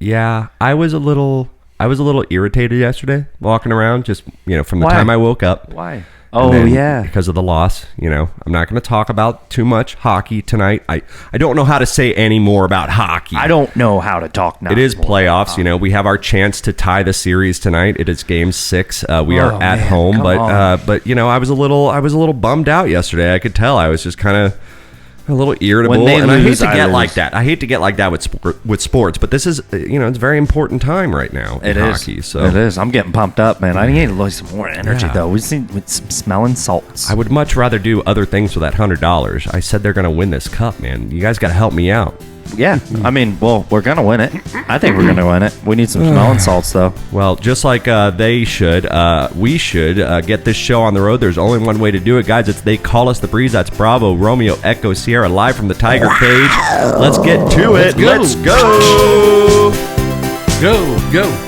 Yeah, I was a little irritated yesterday walking around, just from the time I woke up. Why? Oh, yeah. Because of the loss. I'm not going to talk about too much hockey tonight. I don't know how to say any more about hockey. I don't know how to talk now. It is playoffs. We have our chance to tie the series tonight. It is game 6. We are at home, but I was a little bummed out yesterday. I could tell. I was just kind of a little irritable, and I hate to get like that. I hate to get like that with sports, but this is it's a very important time right now in hockey. So it is. I'm getting pumped up, man. I need to lose some more energy though. We've seen with some smelling salts. I would much rather do other things with that $100. I said they're going to win this cup, man. You guys got to help me out. Yeah, I mean, well, we're going to win it. I think we're going to win it. We need some smelling salts, though. Well, just like we should get this show on the road. There's only one way to do it, guys. It's They Call Us the Breeze. That's Bravo, Romeo, Echo, Sierra, live from the Tiger Cage. Let's get to it. Let's go. Go.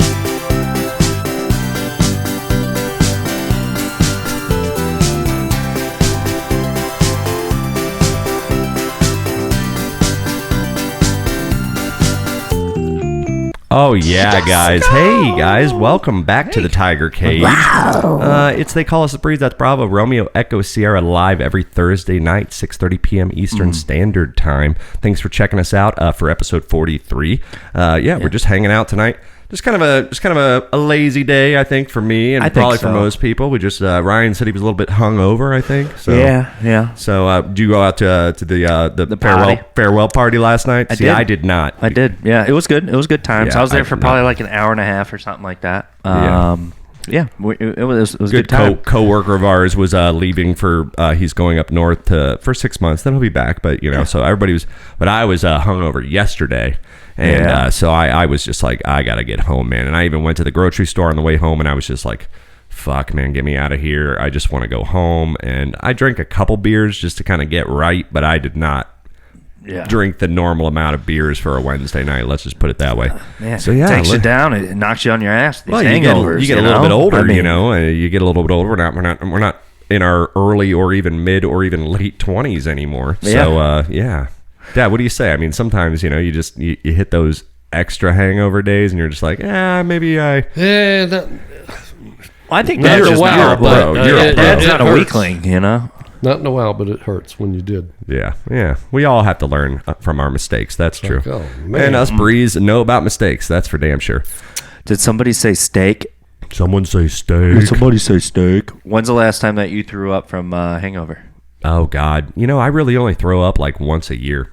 Oh, yeah, guys. Hey, guys. Welcome back to the Tiger Cage. It's They Call Us the Breeze. That's Bravo, Romeo, Echo, Sierra, live every Thursday night, 6:30 p.m. Eastern Standard Time. Thanks for checking us out for episode 43. We're just hanging out tonight. Just kind of a lazy day, I think, for me, and probably for most people. We just Ryan said he was a little bit hungover, I think. So, yeah. So, did you go out to the farewell party last night? I did not. I did. Yeah, it was good. It was good times. Yeah, I was there for probably like an hour and a half or something like that. It was a good time. Co-worker of ours was leaving for he's going up north for 6 months. Then he'll be back. But so everybody was. But I was hungover yesterday. And so I was just like, I got to get home, man. And I even went to the grocery store on the way home, and I was just like, fuck, man, get me out of here. I just want to go home. And I drank a couple beers just to kind of get right, but I did not drink the normal amount of beers for a Wednesday night. Let's just put it that way. So, it takes you down. It knocks you on your ass. These hangovers, you get a little bit older, you get a little bit older. We're not in our early or even mid or even late 20s anymore. So, Dad, what do you say? I mean, sometimes, you hit those extra hangover days and you're just like, maybe I... I think Dad's just you're a pro. Dad's not a weakling, Not in a while, but it hurts when you did. Yeah. We all have to learn from our mistakes. That's true. Oh, man. And us Breeze know about mistakes. That's for damn sure. Did somebody say steak? Someone say steak. Did somebody say steak? When's the last time that you threw up from hangover? Oh, God. I really only throw up like once a year.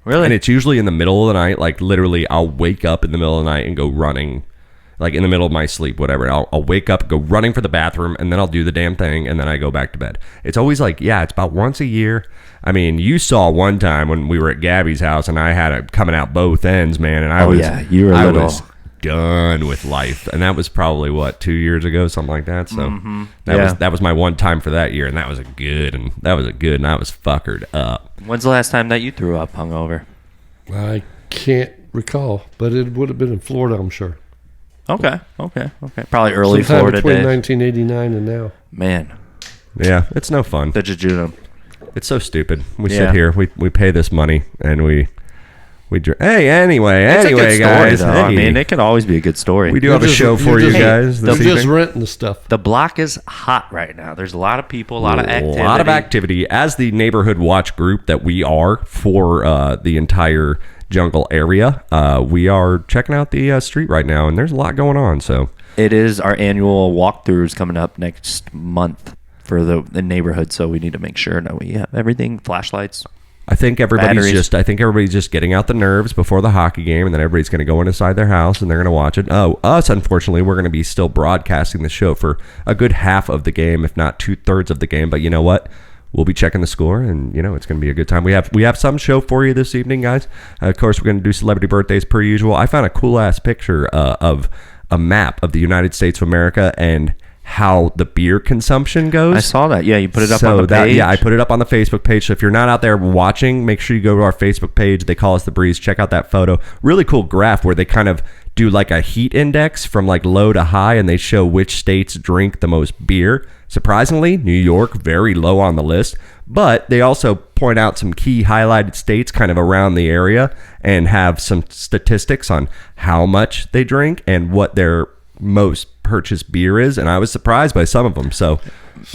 Really? And it's usually in the middle of the night. Like, literally, I'll wake up in the middle of the night and go running. Like, in the middle of my sleep, whatever. I'll wake up, go running for the bathroom, and then I'll do the damn thing, and then I go back to bed. It's always like, it's about once a year. I mean, you saw one time when we were at Gabby's house, and I had it coming out both ends, man. And I was done with life. And that was probably, 2 years ago, something like that. So that was my one time for that year, and that was good, and I was fuckered up. When's the last time that you threw up hungover? I can't recall, but it would have been in Florida, I'm sure. Okay. Probably early sometime Florida between days. 1989 and now. Man. Yeah, it's no fun. The jejunum. It's so stupid. We sit here, we pay this money, and we hey, anyway, guys. Though. Hey. I mean, it could always be a good story. We do have a show for you guys. They're just renting the stuff. The block is hot right now. There's a lot of people, a lot of activity. A lot of activity. As the neighborhood watch group that we are for the entire jungle area, we are checking out the street right now, and there's a lot going on. So it is our annual walkthroughs coming up next month for the neighborhood. So we need to make sure that we have everything, flashlights. I think everybody's just getting out the nerves before the hockey game, and then everybody's going to go inside their house and they're going to watch it. Oh, us, unfortunately, we're going to be still broadcasting the show for a good half of the game, if not 2/3 of the game. But you know what? We'll be checking the score, and it's going to be a good time. We have some show for you this evening, guys. Of course, we're going to do celebrity birthdays per usual. I found a cool ass picture of a map of the United States of America and how the beer consumption goes. I saw that. Yeah, you put it up on the page. Yeah, I put it up on the Facebook page. So if you're not out there watching, make sure you go to our Facebook page. They Call Us the Breeze. Check out that photo. Really cool graph where they kind of do like a heat index from like low to high, and they show which states drink the most beer. Surprisingly, New York, very low on the list, but they also point out some key highlighted states kind of around the area and have some statistics on how much they drink and what their most purchased beer is. And I was surprised by some of them. So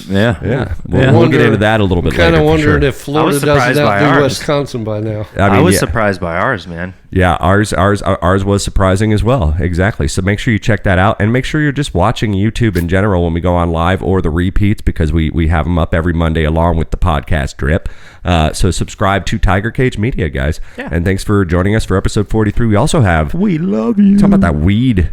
yeah. We'll get into that a little bit later. Kind of wondering if Florida doesn't outdo Wisconsin by now. I was surprised by ours, man. Yeah, ours was surprising as well. Exactly. So make sure you check that out, and make sure you're just watching YouTube in general when we go on live or the repeats, because we have them up every Monday along with the podcast drip. So subscribe to Tiger Cage Media, guys. Yeah. And thanks for joining us for episode 43. We also have We love you. Talking about that weed.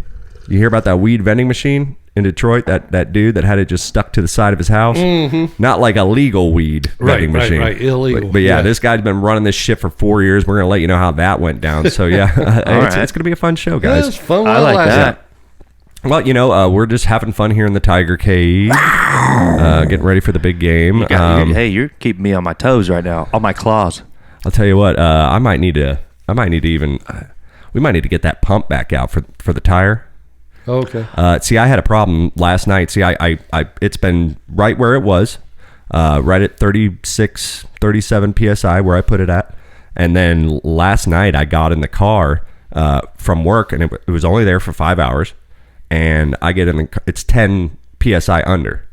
You hear about that weed vending machine in Detroit? That dude that had it just stuck to the side of his house? Mm-hmm. Not like a legal weed vending machine. Right, illegal. But yeah, this guy's been running this shit for 4 years. We're going to let you know how that went down. So yeah, it's going to be a fun show, guys. Yeah, it's fun. I like that. Well, we're just having fun here in the Tiger Cage, getting ready for the big game. Hey, you're keeping me on my toes right now, on my claws. I'll tell you what, we might need to get that pump back out for the tire. Okay. See, I had a problem last night. See, I it's been right where it was, right at 36, 37 PSI where I put it at. And then last night I got in the car from work, and it was only there for 5 hours. And I get in the, it's 10 PSI under.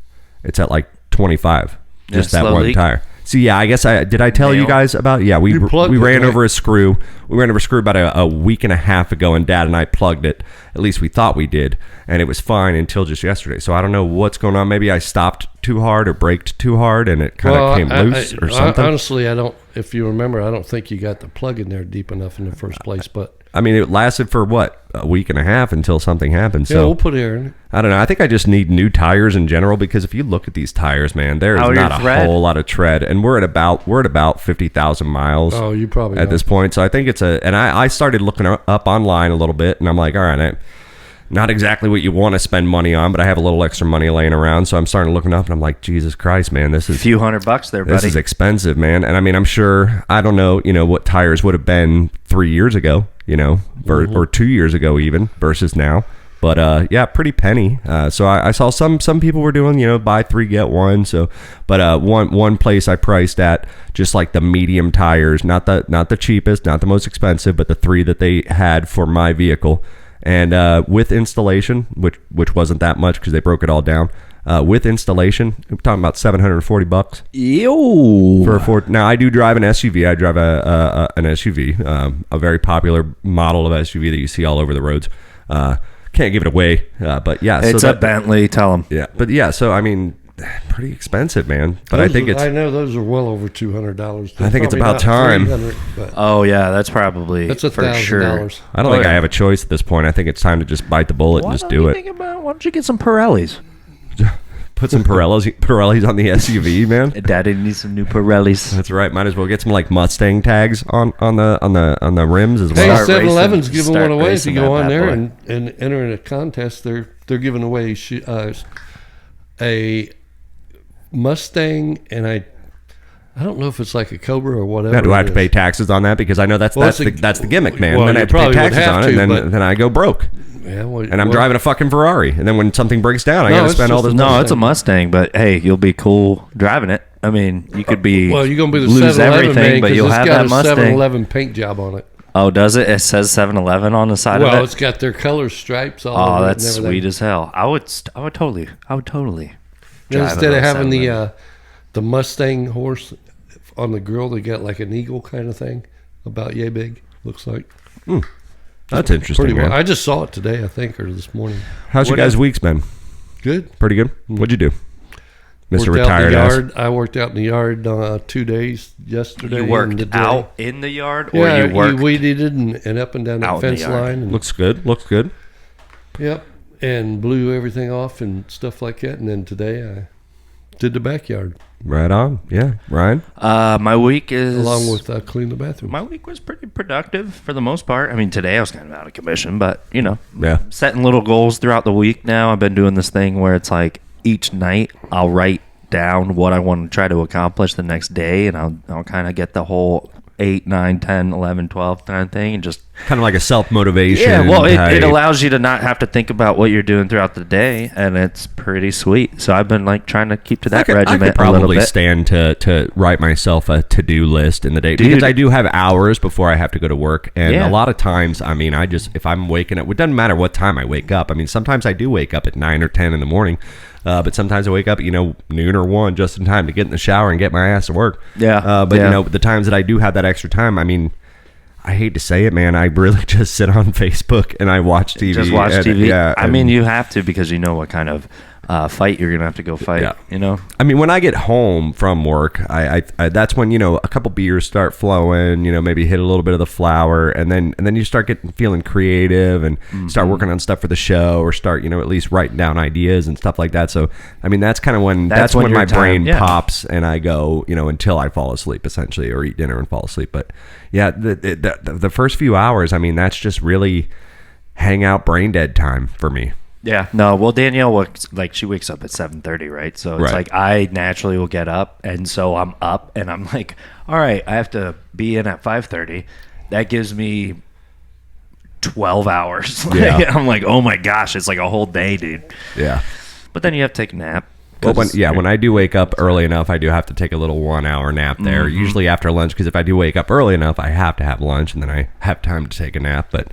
It's at like 25. Just that one tire. So yeah, I guess did I tell you guys about? Yeah, we ran over a screw. We ran over a screw about a week and a half ago, and Dad and I plugged it. At least we thought we did, and it was fine until just yesterday. So I don't know what's going on. Maybe I stopped too hard or braked too hard, and it kind of came loose or something. Honestly, I don't. If you remember, I don't think you got the plug in there deep enough in the first place. But I mean, it lasted for what, a week and a half until something happened. So we'll put air in it. I don't know. I think I just need new tires in general, because if you look at these tires, man, there is not a whole lot of tread, and we're at about 50,000 miles. Oh, you probably at this point. So I think it's and I started looking up online a little bit, and I'm like, all right, not exactly what you want to spend money on, but I have a little extra money laying around, so I'm starting looking up, and I'm like, Jesus Christ, man, this is a few $100 there, buddy. This is expensive, man. And I mean, I'm sure, I don't know, what tires would have been 3 years ago, or 2 years ago even versus now. But yeah, pretty penny. So I saw some people were doing, buy 3 get 1. So, but one place I priced at just like the medium tires, not the cheapest, not the most expensive, but the 3 that they had for my vehicle. And with installation, which wasn't that much because they broke it all down. With installation, we're talking about $740. Yo. For a Ford. Now I do drive an SUV. I drive an SUV, a very popular model of SUV that you see all over the roads. Can't give it away, but yeah, it's a Bentley. Tell them. Yeah, but yeah, so I mean, pretty expensive, man. But I think I know those are well over $200. I think it's about time. Oh yeah, that's for sure. I don't think I have a choice at this point. I think it's time to just bite the bullet and just do it. Why don't you get some Pirellis? Put some Pirellis on the SUV, man. Daddy needs some new Pirellis. That's right. Might as well get some like Mustang tags on the rims as well. Hey, 7-Eleven's giving one away. If you go on there and enter in a contest, they're giving away a Mustang, and I don't know if it's like a Cobra or whatever. Now, do I have to pay taxes on that? Because I know that's the gimmick, man. Then I have to pay taxes on it, and then I go broke. Yeah, and I'm driving a fucking Ferrari, and then when something breaks down, I got to spend all this money. No, it's a Mustang, but hey, you'll be cool driving it. I mean, you could be you're gonna be the lose everything, but you'll have that Mustang. 7-Eleven paint job on it. Oh, does it? It says 7-Eleven on the side of it. Well, it's got their color stripes all over it. Oh, that's sweet as hell. I would totally. Instead of having the Mustang horse on the grill, they got like an eagle kind of thing, about yay big. Looks like. That's interesting. Well. I just saw it today, I think, or this morning. How's your guys' weeks been? Good. Pretty good. What'd you do, Mr. Worked Retired ass? I worked out in the yard 2 days yesterday. You worked out in the yard, or you worked? You weeded and up and down the fence line. And, looks good. Yep, and blew everything off and stuff like that. And then today I did the backyard. Right on. Yeah, Ryan. My week is along with clean the bathroom. My week was pretty productive for the most part. I mean, today I was kind of out of commission, but yeah, setting little goals throughout the week. Now I've been doing this thing where it's like each night I'll write down what I want to try to accomplish the next day, and I'll kind of get the whole 8, 9, 10, 11, 12 kind of thing, and just kind of like a self-motivation. Yeah, well, it allows you to not have to think about what you're doing throughout the day, and it's pretty sweet. So I've been like trying to keep to that regiment. I could probably stand to write myself a to-do list in the day, because I do have hours before I have to go to work, and a lot of times, I mean, if I'm waking up, it doesn't matter what time I wake up. I mean, sometimes I do wake up at 9 or 10 in the morning. But sometimes I wake up, noon or 1 just in time to get in the shower and get my ass to work. Yeah. But the times that I do have that extra time, I mean, I hate to say it, man, I really just sit on Facebook and I watch TV. Just watch TV. Yeah. I mean, you have to, because you know what kind of fight you're gonna have to go fight. Yeah. I mean, when I get home from work, I that's when a couple beers start flowing. Maybe hit a little bit of the flour, and then you start feeling creative and start working on stuff for the show, or start at least writing down ideas and stuff like that. So I mean, that's kind of when my brain pops, and I go until I fall asleep essentially, or eat dinner and fall asleep. But yeah, the first few hours, I mean, that's just really hang out brain dead time for me. Yeah. No, well, Danielle she wakes up at 7:30, right? So it's like I naturally will get up, and so I'm up, and I'm like, all right, I have to be in at 5:30. That gives me 12 hours. I'm like, oh my gosh, it's like a whole day, dude. Yeah. But then you have to take a nap. Well, when I do wake up early enough, I do have to take a little 1 hour nap there, usually after lunch, because if I do wake up early enough, I have to have lunch, and then I have time to take a nap, but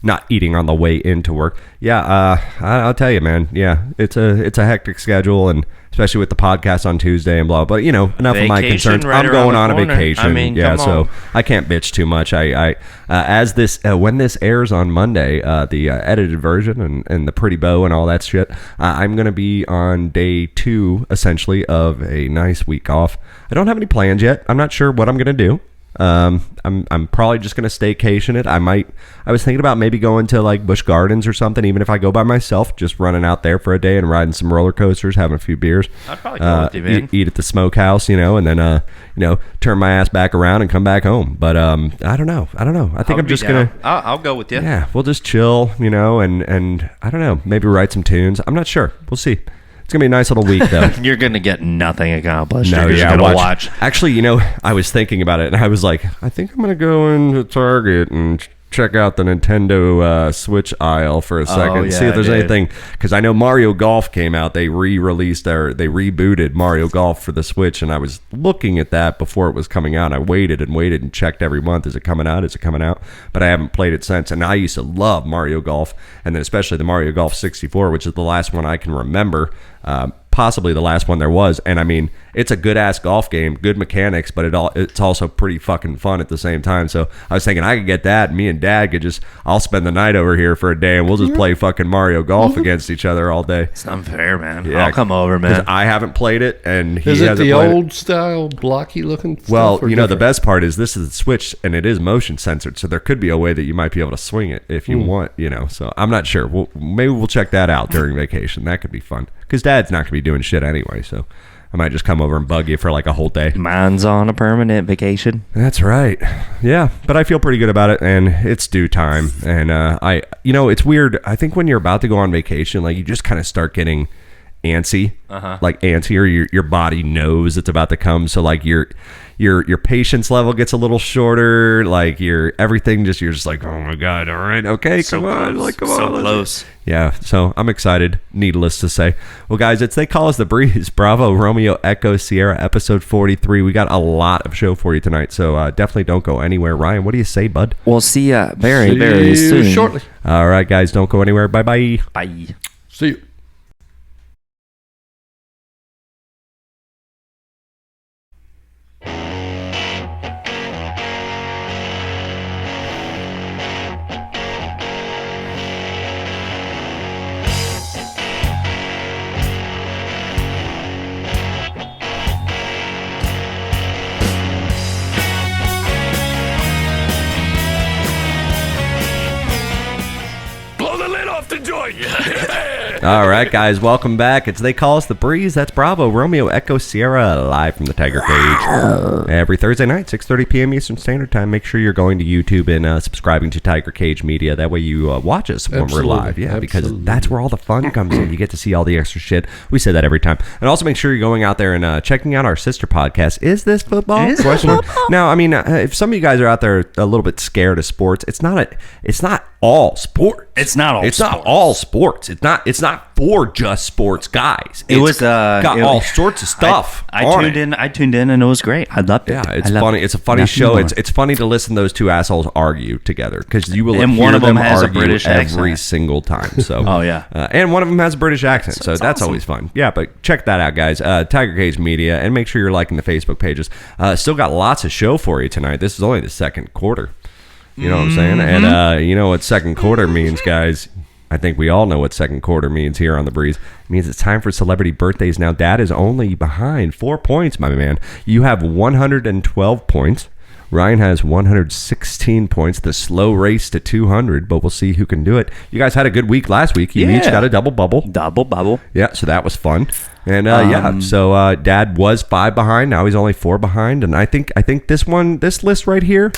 not eating on the way into work. Yeah, I'll tell you, man. Yeah, it's a hectic schedule, and especially with the podcast on Tuesday and blah. But enough vacation, of my concerns. I'm going on a vacation. I mean, so I can't bitch too much. When this airs on Monday, the edited version and the pretty bow and all that shit, I'm gonna be on day 2 essentially of a nice week off. I don't have any plans yet. I'm not sure what I'm gonna do. I'm probably just gonna staycation it. I was thinking about maybe going to like Busch Gardens or something, even if I go by myself, just running out there for a day and riding some roller coasters, having a few beers. I'd probably go with you, man. Eat at the smokehouse, and then turn my ass back around and come back home. But I don't know. I think I'm just gonna. I'll go with you. Yeah, we'll just chill, and I don't know, maybe write some tunes. I'm not sure. We'll see. It's going to be a nice little week, though. You're going to get nothing accomplished. No, You're just going to watch. Actually, I was thinking about it, and I was like, I think I'm going to go into Target and check out the Nintendo Switch aisle for a second, see if there's anything, because I know Mario Golf came out. They rebooted Mario Golf for the Switch, and I was looking at that before it was coming out. I waited and checked every month. Is it coming out? But I haven't played it since, and I used to love Mario Golf, and then especially the Mario Golf 64, which is the last one I can remember. Possibly the last one there was, and I mean, it's a good ass golf game, good mechanics, but it's also pretty fucking fun at the same time. So I was thinking I could get that, and me and Dad I'll spend the night over here for a day, and we'll just play fucking Mario Golf against each other all day. It's unfair, man. Yeah, I'll come over, man. I haven't played it, and he hasn't played it. Is it the old style blocky looking stuff? Well, the best part is this is the Switch, and it is motion censored, so there could be a way that you might be able to swing it if you want, so I'm not sure. Maybe we'll check that out during vacation. That could be fun, because Dad's not going to be doing shit anyway, so I might just come over and bug you for like a whole day. Mine's on a permanent vacation. That's right. Yeah, but I feel pretty good about it, and it's due time. And it's weird. I think when you're about to go on vacation, like you just kind of start getting antsy, like antsy, or your body knows it's about to come. So like your patience level gets a little shorter. Like you're just like, oh my god, all right, okay, come on, close. Yeah, so I'm excited, needless to say. Well, guys, They Call Us the Breeze, Bravo, Romeo, Echo, Sierra, episode 43. We got a lot of show for you tonight, so definitely don't go anywhere. Ryan, what do you say, bud? We'll see ya very soon. Shortly. All right, guys, don't go anywhere. Bye-bye. Bye. See you. All right, guys, welcome back. It's They Call Us The Breeze. That's Bravo, Romeo, Echo, Sierra, live from the Tiger Cage. Every Thursday night, 6:30 p.m. Eastern Standard Time. Make sure you're going to YouTube and subscribing to Tiger Cage Media. That way you watch us when we're live. Yeah, because that's where all the fun comes in. You get to see all the extra shit. We say that every time. And also make sure you're going out there and checking out our sister podcast, Is This Football? Now, I mean, if some of you guys are out there a little bit scared of sports, it's not all sports. It's not all sports. It's not for just sports guys. It's got all sorts of stuff. I tuned in and it was great. I loved it. Yeah, it's funny. It's a funny show. It's funny to listen to those two assholes argue together because you will and hear one of them them has argue a British every accent. single time. So oh yeah, and one of them has a British accent. So that's awesome. Always fun. Yeah, but check that out, guys. Tiger Cage Media, and make sure you're liking the Facebook pages. Still got lots of show for you tonight. This is only the second quarter. You know what I'm saying? And you know what second quarter means, guys. I think we all know what second quarter means here on The Breeze. It means it's time for celebrity birthdays. Now, Dad is only behind 4 points, my man. You have 112 points. Ryan has 116 points. The slow race to 200, but we'll see who can do it. You guys had a good week last week. You each got a double bubble. Double bubble. Yeah, so that was fun. And so Dad was 5 behind. Now he's only 4 behind. And I think this list right here.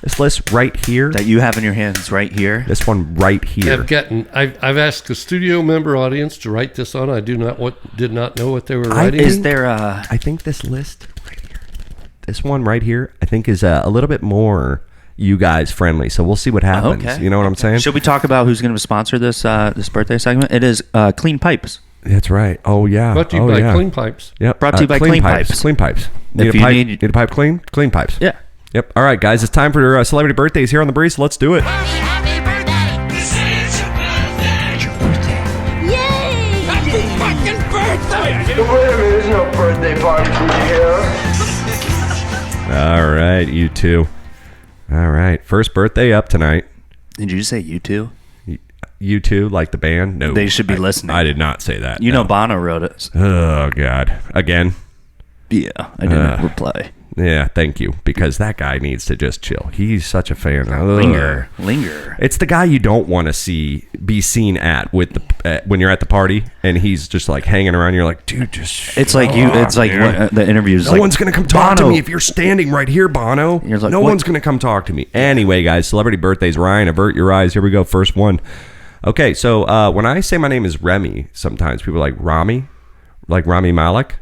This list right here that you have in your hands right here. This one right here. I've asked a studio member audience to write this on. I did not know what they were writing. I think this list right here, this one right here, I think is a little bit more you guys friendly. So we'll see what happens. Okay. You know what I'm saying? Should we talk about who's going to sponsor this birthday segment? It is Clean Pipes. That's right. Oh yeah. Brought to you by Clean Pipes. Yep. Brought to you by Clean Pipes. Clean Pipes. Need a pipe clean? Clean Pipes. Yeah. Yep. All right, guys. It's time for celebrity birthdays here on The Breeze. So let's do it. Happy birthday! It's your birthday! It's your birthday! Yay! Happy fucking birthday! There's no birthday party for you here. All right, you two. All right. First birthday up tonight. Did you say you two? You two, like the band? No. They should be listening. I did not say that. You know Bono wrote it. Oh, God. Again? Yeah. I didn't reply. Yeah, thank you, because that guy needs to just chill. He's such a fan. Linger. It's the guy you don't want to be seen at with when you're at the party, and he's just like hanging around. You're like, dude, just. It's like you. It's like the interviews. No one's gonna come talk to me if you're standing right here, Bono. Like, no one's gonna come talk to me. Anyway, guys, celebrity birthdays. Ryan, avert your eyes. Here we go. First one. Okay, so when I say my name is Remy, sometimes people are like Rami Malek.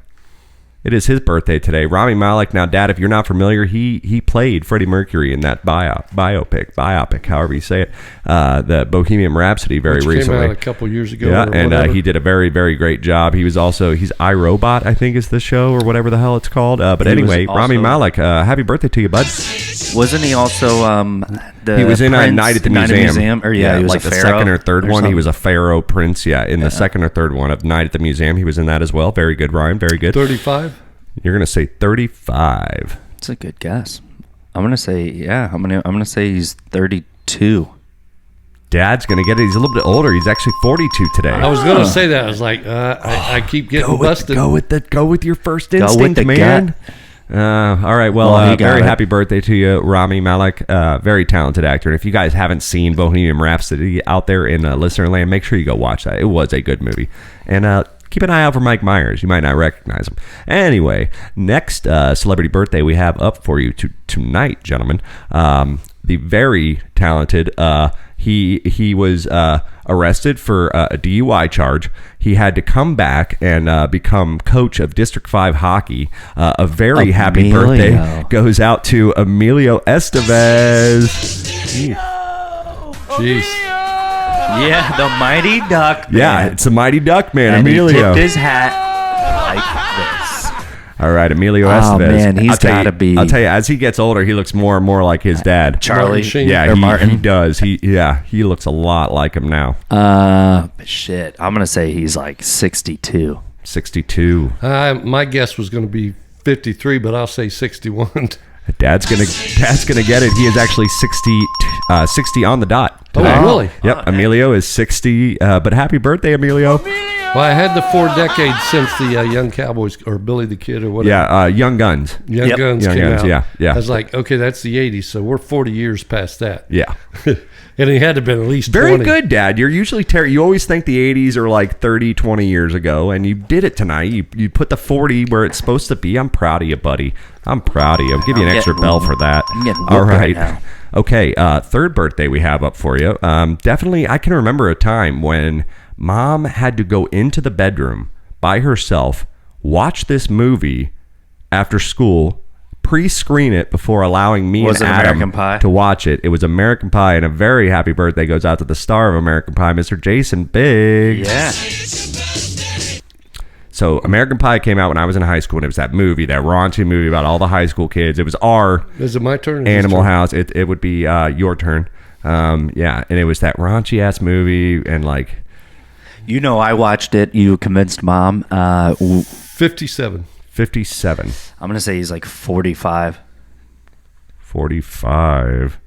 It is his birthday today. Rami Malek. Now, Dad, if you're not familiar, he played Freddie Mercury in that biopic, however you say it, the Bohemian Rhapsody recently. Came out a couple years ago. Yeah, and he did a very, very great job. He's iRobot, I think is the show, or whatever the hell it's called. But anyway, Rami Malek, happy birthday to you, bud. Wasn't he also he was in a Night at the Museum. Or he was like the second or third one. He was a pharaoh prince. Yeah, in the second or third one of Night at the Museum, he was in that as well. Very good, Ryan. Very good. 35. You're gonna say 35. That's a good guess. I'm gonna say I'm gonna say he's 32. Dad's gonna get it. He's a little bit older. He's actually 42 today. I was gonna say that. I was like, I keep getting busted. Go with your first instinct, man. All right. Well, very happy birthday to you, Rami Malek. Very talented actor. And if you guys haven't seen Bohemian Rhapsody out there in listener land, make sure you go watch that. It was a good movie. And keep an eye out for Mike Myers. You might not recognize him. Anyway, next celebrity birthday we have up for you tonight, gentlemen. The very talented. He was arrested for a DUI charge. He had to come back and become coach of District 5 hockey. A very happy birthday goes out to Emilio Estevez. Jeez. Yeah, the Mighty Duck Man. Yeah, it's the Mighty Duck Man, and Emilio. He tipped his hat like this. All right, Emilio Estevez. Oh, man, he's got to be. I'll tell you, as he gets older, he looks more and more like his dad. Charlie. Yeah, he does. He looks a lot like him now. Shit. I'm going to say he's like 62. 62. My guess was going to be 53, but I'll say 61. Dad's gonna get it. He is actually 60 on the dot today. Oh, really? Yep. Emilio is 60. But happy birthday, Emilio. Well, I had the 4 decades since the Young Cowboys or Billy the Kid or whatever. Yeah, Young Guns. Young Guns Young came Guns, out. yeah. I was like, okay, that's the 80s, so we're 40 years past that. Yeah. And it had to have been at least Very 20. good, Dad. You're usually you always think the 80s are like 30, 20 years ago, and you did it tonight. You put the 40 where it's supposed to be. I'm proud of you, buddy. I'm proud of you. I'll give you an extra bell for that. I'm getting All whooped right. now. Okay, third birthday we have up for you. Definitely, I can remember a time when Mom had to go into the bedroom by herself, watch this movie after school, pre-screen it before allowing me Was and it Adam American Pie? to watch it. It was American Pie, and a very happy birthday goes out to the star of American Pie, Mr. Jason Biggs. Yeah. So American Pie came out when I was in high school, and it was that movie, that raunchy movie about all the high school kids. It was our Is it my turn? or his Animal turn? House. It would be your turn. Yeah, and it was that raunchy ass movie, and like You know, I watched it. You convinced Mom. 57. 57, I'm going to say he's like 45. 45.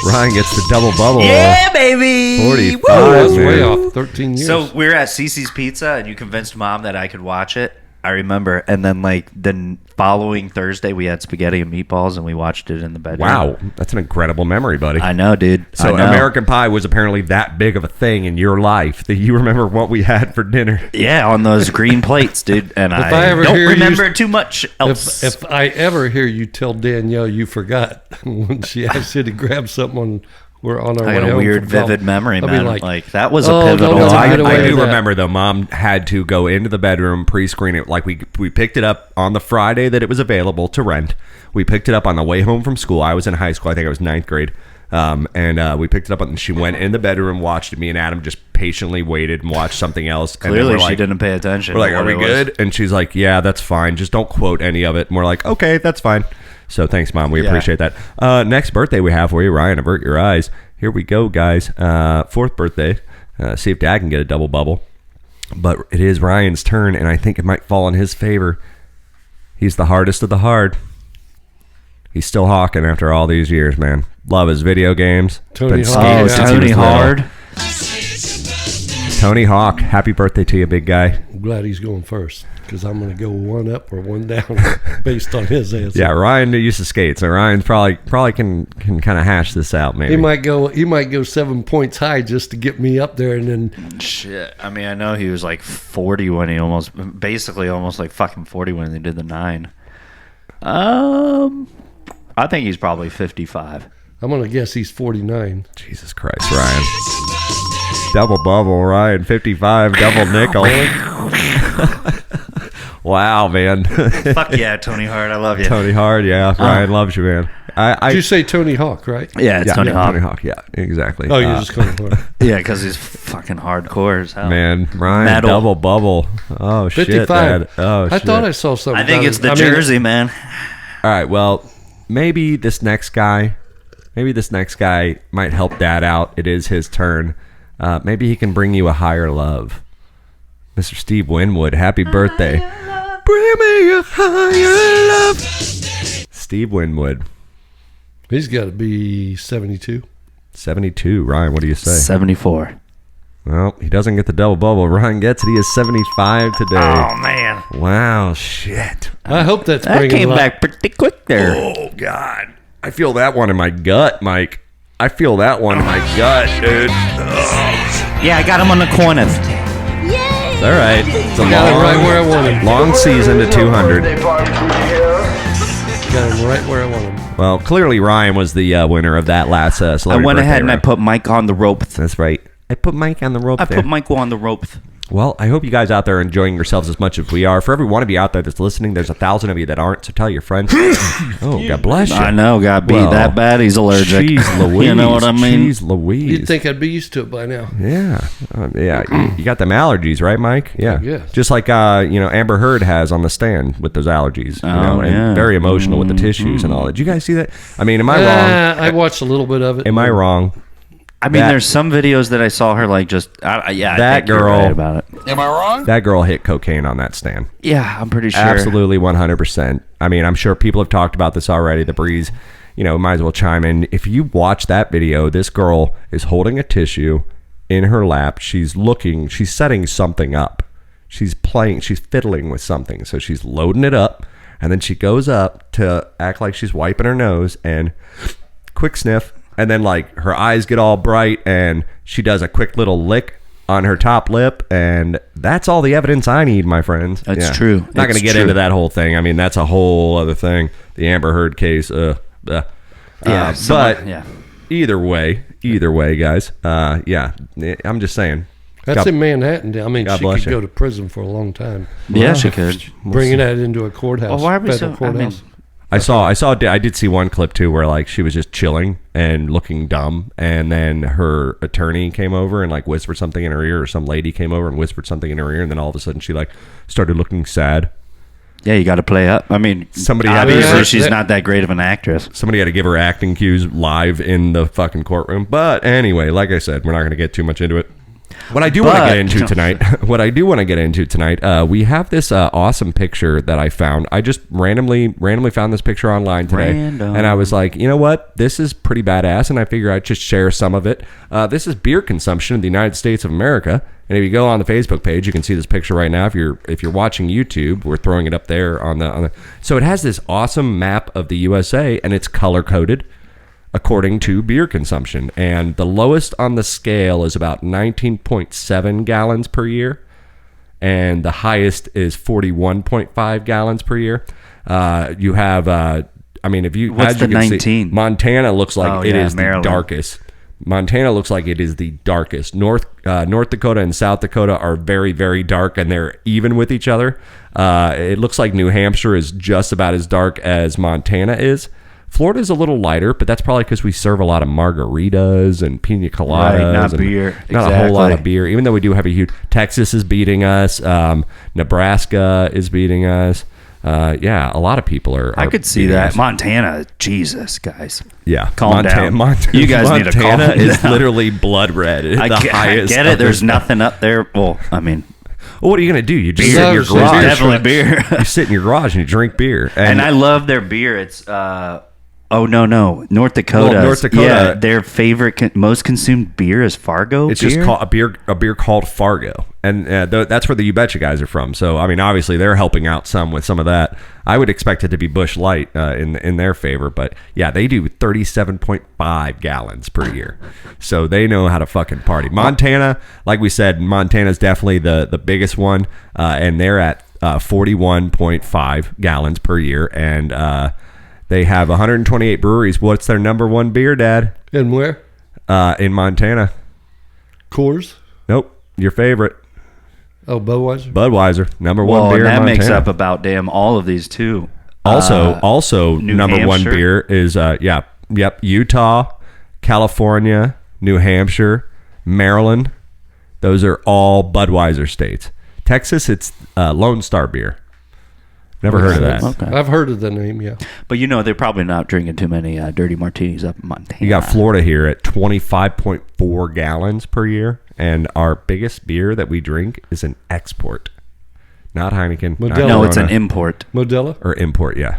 Ryan gets the double bubble. Yeah, baby. 45. Oh, that's man. way off. 13 years. So we were at Cece's Pizza, and you convinced Mom that I could watch it. I remember. And then, like, the following Thursday, we had spaghetti and meatballs, and we watched it in the bedroom. Wow, that's an incredible memory, buddy. I know, dude. So I know. American Pie was apparently that big of a thing in your life that you remember what we had for dinner. Yeah, on those green plates, dude. And I I ever don't hear you- remember too much else. if I ever hear you tell Danielle you forgot when she asked you to grab something we're on our I way got a home weird, from golf, vivid memory, I'll be man. like, Like, that was a "Oh, pivotal no, No, Get time. away I with do that. remember though. Mom had to go into the bedroom, pre-screen it. Like we picked it up on the Friday that it was available to rent. We picked it up on the way home from school. I was in high school. I think I was 9th grade. And we picked it up, and she went in the bedroom, watched it. Me and Adam just patiently waited and watched something else. And then Clearly, we're she like, didn't pay attention. We're like, to "Are what we it was. good?" And she's like, "Yeah, that's fine. Just don't quote any of it." And we're like, "Okay, that's fine." So thanks, Mom. We Yeah. appreciate that. Next birthday we have for you, Ryan. Avert your eyes. Here we go, guys. 4th birthday. See if Dad can get a double bubble. But it is Ryan's turn, and I think it might fall in his favor. He's the hardest of the hard. He's still hawking after all these years, man. Love his video games. Tony Been Hawk. skating Oh, since he Tony was little. Hard. Tony Hawk. Happy birthday to you, big guy. I'm glad he's going first because I'm going to go one up or one down based on his answer. Yeah, Ryan used to skate, so Ryan probably can kind of hash this out. Maybe He might go 7 points high just to get me up there, and then Shit. I mean, I know he was like 40 when he almost like fucking 40 when they did the 9. I think he's probably 55. I'm going to guess he's 49. Jesus Christ, Ryan. Double bubble, Ryan. 55, double nickel. Wow, man. Fuck yeah, Tony Hard. I love you. Tony Hard, yeah. Ryan loves you, man. Did you say Tony Hawk, right? Yeah, it's Tony Hawk. Tony Hawk, yeah, exactly. Oh, you're just going for it. Yeah, because he's fucking hardcore as hell. Man, Ryan, Metal. double bubble. Oh, shit, 55. Dad. Oh, I shit. thought I saw something. I think about it's it. the I mean, jersey, man. All right, well, maybe this next guy might help Dad out. It is his turn. Maybe he can bring you a higher love. Mr. Steve Wynwood, happy birthday. Bring me a higher love. Steve Wynwood, He's got to be 72. 72. Ryan, what do you say? 74. Well, he doesnn't get the double bubble. Ryan gets it. He is 75 today. Oh, man. Wow, shit. I hope that's That bringing came luck. back pretty quick there. Oh, God. I feel that one in my gut, Mike. I feel that one in my gut, dude. Yeah, I got him on the corner. All right. It's a Got him right where I want him. long season to 200. Birthday party for you here. Got him right where I want him. Well, clearly Ryan was the winner of that last I celebrity went ahead and I round. put Mike on the rope. That's right. I put Mike on the rope I there. put Michael on the rope. Well, I hope you guys out there are enjoying yourselves as much as we are. For every one of you out there that's listening, there's 1,000 of you that aren't, so tell your friends. Oh, God bless you. I know, got beat Well, that bad. He's allergic. Jeez Louise. You know what I mean? Jeez Louise. You'd think I'd be used to it by now. Yeah. You got them allergies, right, Mike? Yeah. guess. Just like, Amber Heard has on the stand with those allergies. Oh, and yeah. very emotional with the tissues and all that. Did you guys see that? I mean, am I wrong? I watched a little bit of it. Am I wrong? I mean, That- there's some videos that I saw her like just, I That think you're girl- right about it. That girl hit cocaine on that stand. Yeah, I'm pretty sure. Absolutely 100%. I mean, I'm sure people have talked about this already. The Breeze, might as well chime in. If you watch that video, this girl is holding a tissue in her lap. She's setting something up. She's fiddling with something. So she's loading it up, and then she goes up to act like she's wiping her nose, and quick sniff, and then like her eyes get all bright, and she does a quick little lick on her top lip, and that's all the evidence I need, my friends. That's true. Not going to get into that whole thing. I mean, that's a whole other thing. The Amber Heard case. But either way, guys. I'm just saying. That's in Manhattan. I mean, God she bless could you. go to prison for a long time. Yeah, she could. Bringing that into a courthouse. Well, why are we federal courthouse. I did see one clip too where like she was just chilling and looking dumb, and then her attorney came over and like whispered something in her ear, or some lady came over and whispered something in her ear, and then all of a sudden she like started looking sad. Yeah, you got to play up. I mean, somebody obviously she's not that great of an actress. Somebody had to give her acting cues live in the fucking courtroom. But anyway, like I said, we're not going to get too much into it. What I do want to get into tonight, we have this awesome picture that I found. I just randomly found this picture online today, and I was like, you know what, this is pretty badass, and I figure I'd just share some of it. This is beer consumption in the United States of America, and if you go on the Facebook page, you can see this picture right now. If you're watching YouTube, we're throwing it up there on the. So it has this awesome map of the USA, and it's color coded according to beer consumption, and the lowest on the scale is about 19.7 gallons per year, and the highest is 41.5 gallons per year. You have what's the 19? See, Montana looks like is Maryland. The darkest. Montana looks like it is the darkest. North Dakota and South Dakota are very, very dark, and they're even with each other. It looks like New Hampshire is just about as dark as Montana is. Florida's a little lighter, but that's probably because we serve a lot of margaritas and pina coladas. Right, not and beer. Not a whole lot of beer, even though we do have a huge... Texas is beating us. Nebraska is beating us. A lot of people are I could see beating that. us. Montana, Jesus, guys. Yeah. Calm down. Montana, You guys need to calm Montana is down. literally blood red. I get it. There's nothing up there. Well, I mean... Well, what are you going to do? You just Beer. sit in your garage. Definitely beer. You sit in your garage and you drink beer. And I love their beer. It's... no. North Dakota. Well, North Dakota. Yeah, their favorite, most consumed beer is Fargo. It's beer? just called a beer called Fargo, and that's where the You Betcha guys are from. So I mean, obviously they're helping out some with some of that. I would expect it to be Busch Light in their favor, but yeah, they do 37.5 gallons per year, so they know how to fucking party. Montana, like we said, Montana's definitely the biggest one, and they're at 41.5 gallons per year, and they have 128 breweries. What's their number one beer, Dad? And where? In Montana. Coors? Nope. Your favorite. Oh, Budweiser? Budweiser. Number one Well, beer and in that Montana. makes up about damn all of these too. Also New number one Hampshire. beer is Utah, California, New Hampshire, Maryland. Those are all Budweiser states. Texas, it's Lone Star beer. Never heard of that. Okay. I've heard of the name, yeah. But they're probably not drinking too many dirty martinis up in Montana. You got Florida here at 25.4 gallons per year, and our biggest beer that we drink is an export, not Heineken. Modelo. Not No, it's an Corona, import. Modelo? or import. Yeah,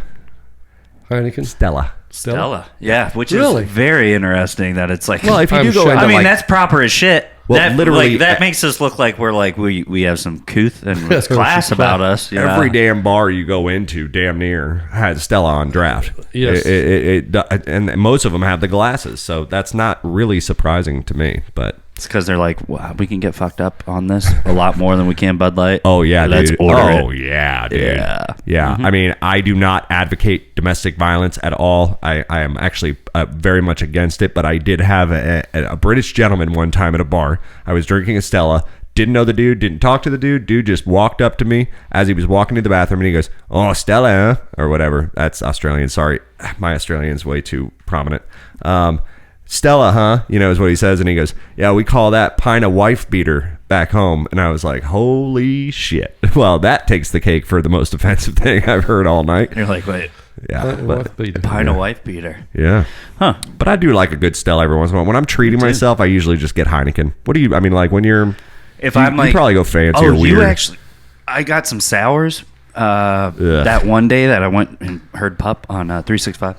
Heineken? Stella. Stella. Yeah, which Really? is very interesting that it's like... Well, if you I'm do go shocked. into I mean, like, that's proper as shit. Well, that literally- that makes us look like we're like we have some couth and class about us. every damn bar you go into, damn near has Stella on draft. Yes. And most of them have the glasses, so that's not really surprising to me. But It's because they're like, wow, we can get fucked up on this a lot more than we can Bud Light. oh yeah, Let's dude. order Oh it. yeah, dude. Yeah. Yeah. I mean, I do not advocate domestic violence at all. I am actually very much against it. But I did have a British gentleman one time at a bar. I was drinking a Stella. Didn't know the dude. Didn't talk to the dude. Dude just walked up to me as he was walking to the bathroom, and he goes, "Oh, Stella," huh?" Or whatever. That's Australian. Sorry, my Australian's way too prominent. Stella, huh? Is what he says, and he goes, "Yeah, we call that pint of wife beater back home." And I was like, "Holy shit!" Well, that takes the cake for the most offensive thing I've heard all night. You're like, wait, Yeah, but, pint of wife beater. yeah. Huh. But I do like a good Stella every once in a while. When I'm treating myself, I usually just get Heineken. What do you? I mean, like when you're, If you, I'm like, you probably go fancy oh, or weird. you actually, I got some sours that one day that I went and heard Pup on 365.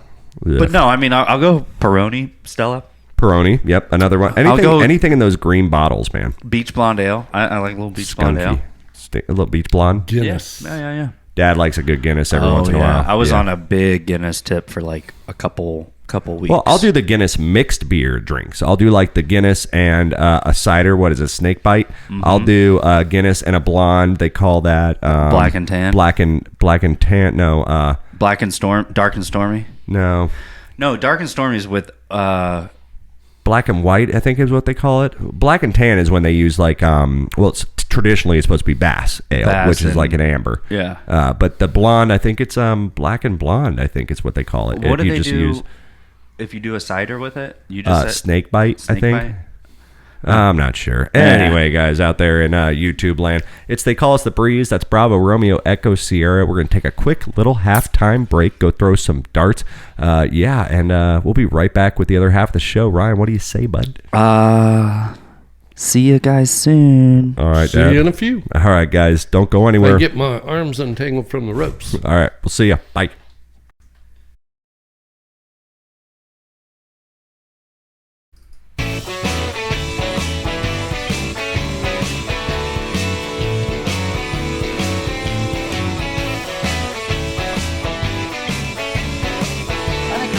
Ugh. But no, I mean, I'll go Peroni Stella. Peroni. Yep, another one. Anything in those green bottles, man. Beach Blonde Ale. I like a little Beach Blonde Ale. A little Beach Blonde. Guinness. Yeah. Dad likes a good Guinness every once in a while. I was on a big Guinness tip for like a couple weeks. Well, I'll do the Guinness mixed beer drinks. I'll do like the Guinness and a cider. What is it? Snake bite. I'll do Guinness and a blonde. They call that black and tan. Black and tan. No. Dark and stormy. No. Dark and stormy is with black and white, I think is what they call it. Black and tan is when they use like it's traditionally it's supposed to be Bass Ale, which is like an amber. Yeah. But the blonde, I think it's black and blonde, I think is what they call it. What do they do if you do a cider with it? You just snake bite, I think. I'm not sure. Anyway, guys out there in YouTube land, they call us the Breeze. That's Bravo Romeo Echo Sierra. We're going to take a quick little halftime break, go throw some darts. And we'll be right back with the other half of the show. Ryan, what do you say, bud? See you guys soon. All right, see you in a few. All right, guys, don't go anywhere. I get my arms untangled from the ropes. All right, we'll see you. Bye.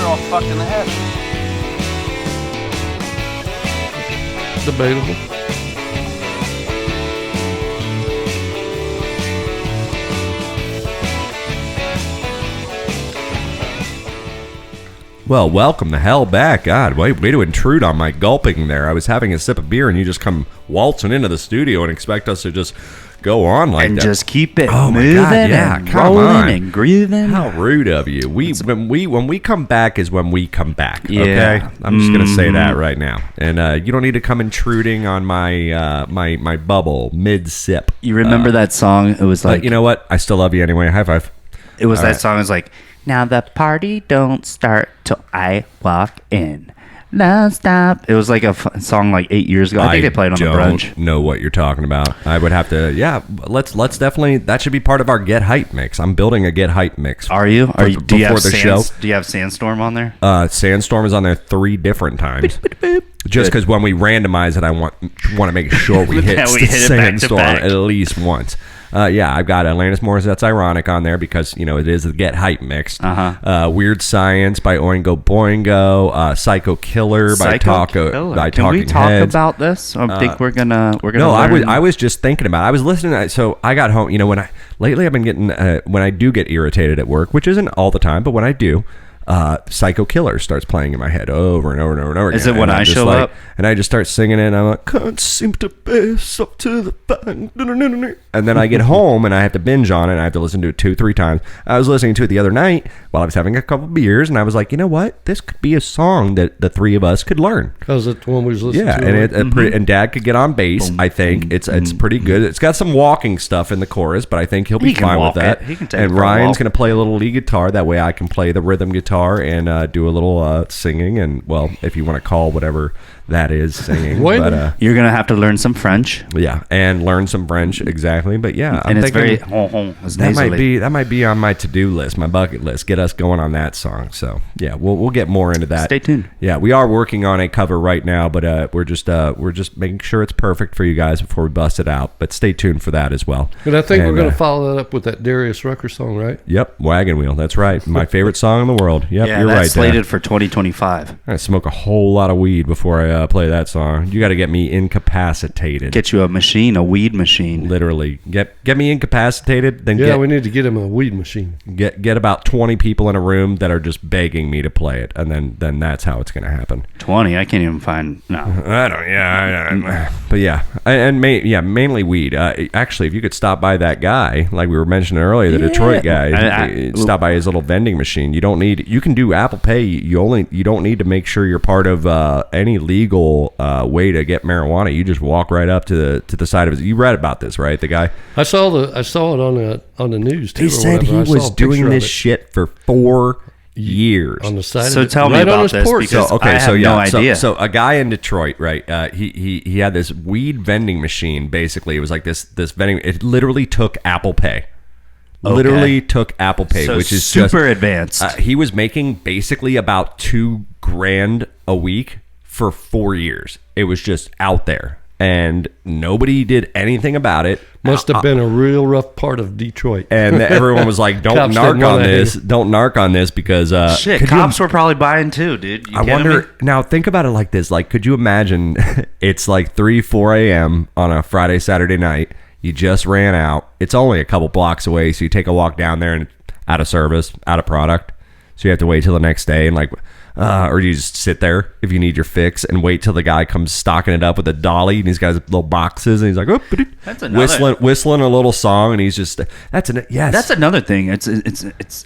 All fucked in the head. Debatable. Well, welcome the hell back. God, way to intrude on my gulping there. I was having a sip of beer and you just come waltzing into the studio and expect us to just go on like and that. Just keep it my moving God, yeah, and come rolling on. and grooving. How rude of you. When we come back is when we come back. Yeah. Okay, I'm just gonna say that right now. And you don't need to come intruding on my my bubble mid sip. You remember that song? It was like, you know what? I still love you anyway. High five. It was that song. It was like, now the party don't start till I walk in. No stop. It was like a song like 8 years ago. I think they played on the brunch. I don't know what you're talking about. I would have to. Yeah, let's definitely. That should be part of our Get Hype mix. I'm building a Get Hype mix. Are you? Do you have the show? Do you have Sandstorm on there? Sandstorm is on there 3 different times. Just because when we randomize it, I want to make sure we hit Sandstorm at least once. I've got Alanis Morissette's Ironic on there because, it is the Get Hype mix. Weird Science by Oingo Boingo. Psycho Killer by Talking Heads. Can we talk about this? I think we're gonna No, I was just thinking about it. I was listening. So I got home, lately I've been getting, when I do get irritated at work, which isn't all the time, but when I do, Psycho Killer starts playing in my head over and over and over and over again. Is it when I show up? And I just start singing it and I'm like, can't seem to pace up to the bang. And then I get home and I have to binge on it and I have to listen to it 2-3 times. I was listening to it the other night while I was having a couple beers and I was like, you know what? This could be a song that the 3 of us could learn. Because it's one we was listening to. And and Dad could get on bass. I think it's pretty good. It's got some walking stuff in the chorus, but I think he'll be fine with that. He can take and Ryan's going to play a little lead guitar. That way I can play the rhythm guitar and do a little singing. And, well, if you want to call whatever that is singing. But, you're going to have to learn some French. Yeah, and learn some French, exactly. But, yeah. And it's very... That might be on my to-do list, my bucket list. Get us going on that song. So, yeah, we'll get more into that. Stay tuned. Yeah, we are working on a cover right now, but we're just making sure it's perfect for you guys before we bust it out. But stay tuned for that as well. And I think we're going to follow that up with that Darius Rucker song, right? Yep, Wagon Wheel. That's right. My favorite song in the world. Yep, yeah, you're right. Slated for 2025. I smoke a whole lot of weed before I play that song. You got to get me incapacitated. Get you a weed machine. Literally, get me incapacitated. Then we need to get him a weed machine. Get about 20 people in a room that are just begging me to play it, and then that's how it's going to happen. 20? I can't even find. No, I don't. Yeah, but yeah, mainly weed. Actually, if you could stop by that guy, like we were mentioning earlier, the Detroit guy, stop by his little vending machine. You can do Apple Pay. You don't need to make sure you're part of any legal way to get marijuana. You just walk right up to the side of it. You read about this, right? The guy. I saw it on the news too. He said he was doing this shit for 4 years on the side. So tell me about this because I have no idea. So a guy in Detroit, right? He had this weed vending machine. Basically, it was like this vending. It literally took Apple Pay. Literally took Apple Pay, so which is super advanced. He was making basically about $2,000 a week for 4 years. It was just out there, and nobody did anything about it. Must have been a real rough part of Detroit. And everyone was like, "Don't narc on this. Don't narc on this," because cops were probably buying too, dude. I wonder now. Think about it like this: like, could you imagine? It's like 3-4 a.m. on a Friday, Saturday night. You just ran out. It's only a couple blocks away, so you take a walk down there and out of service, out of product. So you have to wait till the next day and or you just sit there if you need your fix and wait till the guy comes stocking it up with a dolly and he's got his little boxes and he's like, oh, that's another, whistling a little song and he's just that's another thing. It's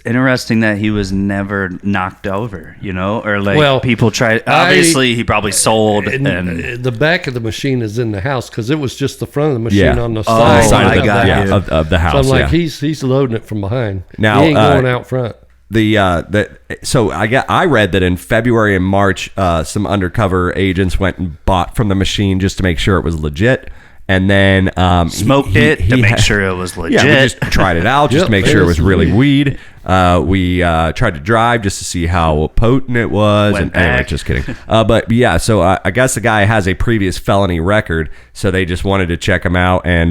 interesting that he was never knocked over, or like people tried. Obviously, he probably sold. And the back of the machine is in the house because it was just the front of the machine on the side, of the house. So I'm like, he's loading it from behind. Now he ain't going out front. So I read that in February and March, some undercover agents went and bought from the machine just to make sure it was legit, and then smoked it to make sure it was legit. Yeah, we just tried it out just to make sure it was really weed. We tried to drive just to see how potent it was. Anyway, just kidding. But yeah, so I guess the guy has a previous felony record, so they just wanted to check him out and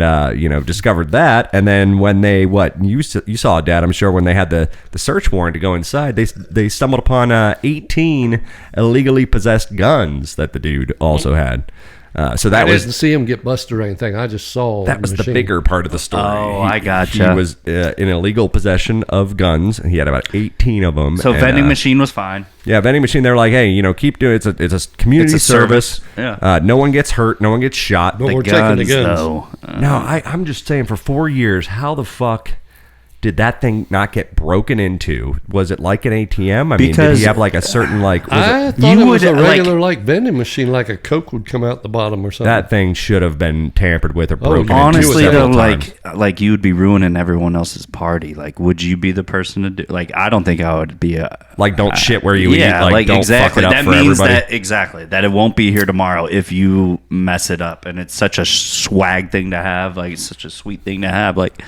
discovered that. And then when they you saw, Dad, I'm sure when they had the search warrant to go inside, they stumbled upon 18 illegally possessed guns that the dude also had. So that I didn't see him get busted or anything. I just saw that was the bigger part of the story. Oh, I gotcha. He was in illegal possession of guns. He had about 18 of them. So vending machine was fine. Yeah, vending machine. They're like, hey, keep doing it. It's a community service. Yeah. No one gets hurt. No one gets shot. But we're taking the guns. Though. No, I'm just saying. For 4 years, how the fuck did that thing not get broken into? Was it like an ATM? I mean, did he have like a certain I thought it was a regular vending machine, like a Coke would come out the bottom or something. That thing should have been tampered with or broken honestly, into. Honestly, though, like you would be ruining everyone else's party. Like, would you be the person to do? Like, I don't think I would be don't shit where you eat. Like don't exactly. fuck it up that for means everybody. that it won't be here tomorrow if you mess it up. And it's such a swag thing to have. Like, it's such a sweet thing to have. Like.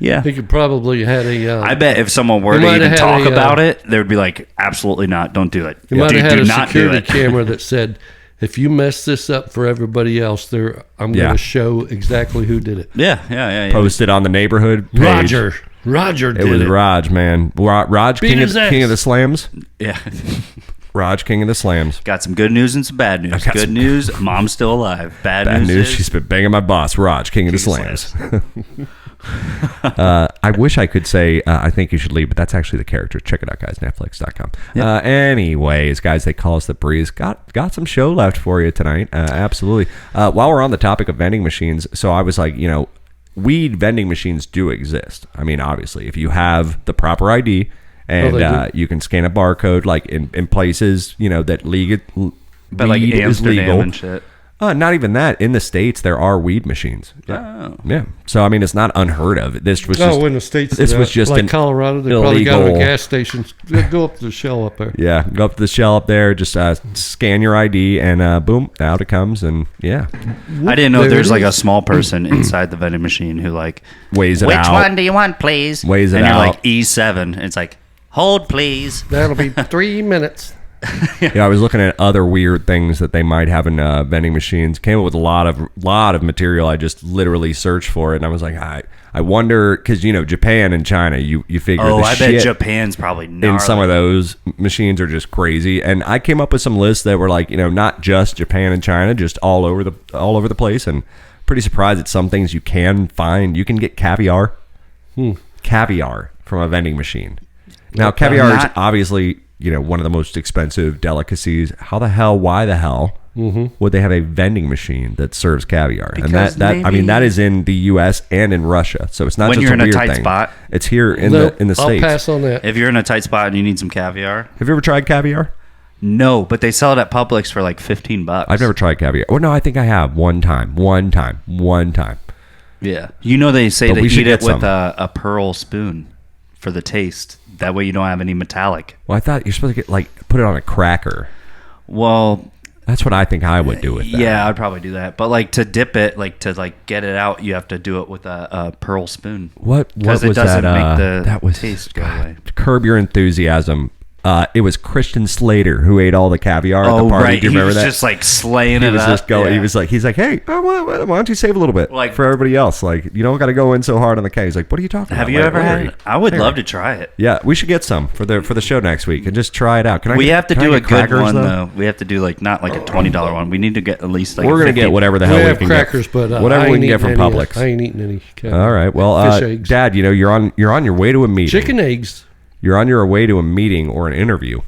Yeah, he could probably had a. I bet if someone were to even talk about it, they would be like, "Absolutely not! Don't do it." He might have had a security camera that said, "If you mess this up for everybody else, I'm going to show exactly who did it." Yeah. Posted on the neighborhood page. Roger did it. It was Raj, man. Raj, king of the slams. Yeah. Raj, king of the slams. Got some good news and some bad news. Good news, mom's still alive. Bad news, she's been banging my boss, Raj, king of the slams. I wish I could say I think you should leave, but that's actually the character. Check it out, guys. Netflix.com. Yep. Anyways, guys, they call us the Breeze. Got some show left for you tonight. Absolutely. While we're on the topic of vending machines, so I was like, weed vending machines do exist. I mean, obviously, if you have the proper ID and you can scan a barcode, like in places that but like weed is legal and shit. Not even that. In the States, there are weed machines. Oh. Yeah. So, I mean, it's not unheard of. This was just... in the States, this was just like Colorado, they probably got a gas station. Go up to the shell up there. Yeah, go up to the shell up there, just scan your ID, and boom, out it comes, and yeah. I didn't know there's like a small person inside the vending machine who like... weighs it out. Which one do you want, please? Weighs it out. And you're like, E7. And it's like, hold, please. That'll be 3 minutes. Yeah, I was looking at other weird things that they might have in vending machines. Came up with a lot of material. I just literally searched for it, and I was like, I wonder, because Japan and China, you figure. Oh, the I shit bet Japan's probably gnarly. in some of those machines are just crazy. And I came up with some lists that were like, not just Japan and China, just all over the place. And pretty surprised at some things you can find. You can get caviar, caviar from a vending machine. Now, caviar is obviously one of the most expensive delicacies. Why the hell would they have a vending machine that serves caviar? Because and that is in the U.S. and in Russia. So it's not when just you're a weird in a tight thing. spot. It's here in the States. I'll pass on that. If you're in a tight spot and you need some caviar. Have you ever tried caviar? No, but they sell it at Publix for like $15. I've never tried caviar. Well, no, I think I have one time. Yeah. They say But to we should eat it get with a pearl spoon for the taste. That way you don't have any metallic. Well, I thought you're supposed to put it on a cracker. Well, that's what I think I would do with that. Yeah, I'd probably do that. But to dip it, to get it out, you have to do it with a pearl spoon. What was it doesn't that? Make the that was taste go away. Curb Your Enthusiasm It was Christian Slater who ate all the caviar at the party. Right. Do you remember he was that? just like slaying He it was up. just going. Yeah. He's like, hey, why don't you save a little bit for everybody else? Like, you don't got to go in so hard on the cake. He's like, what are you talking about? Have you ever had it? I would love to try it. Yeah, we should get some for the show next week and just try it out. We have to do a good one though. We have to do like not like a $20 one. We need to get at least like. We're gonna get whatever the hell we can crackers, get. But whatever we can get from Publix. I ain't eating any. All right. Well, fish eggs. Dad, you're on your way to a meeting. Chicken eggs. You're on your way to a meeting or an interview.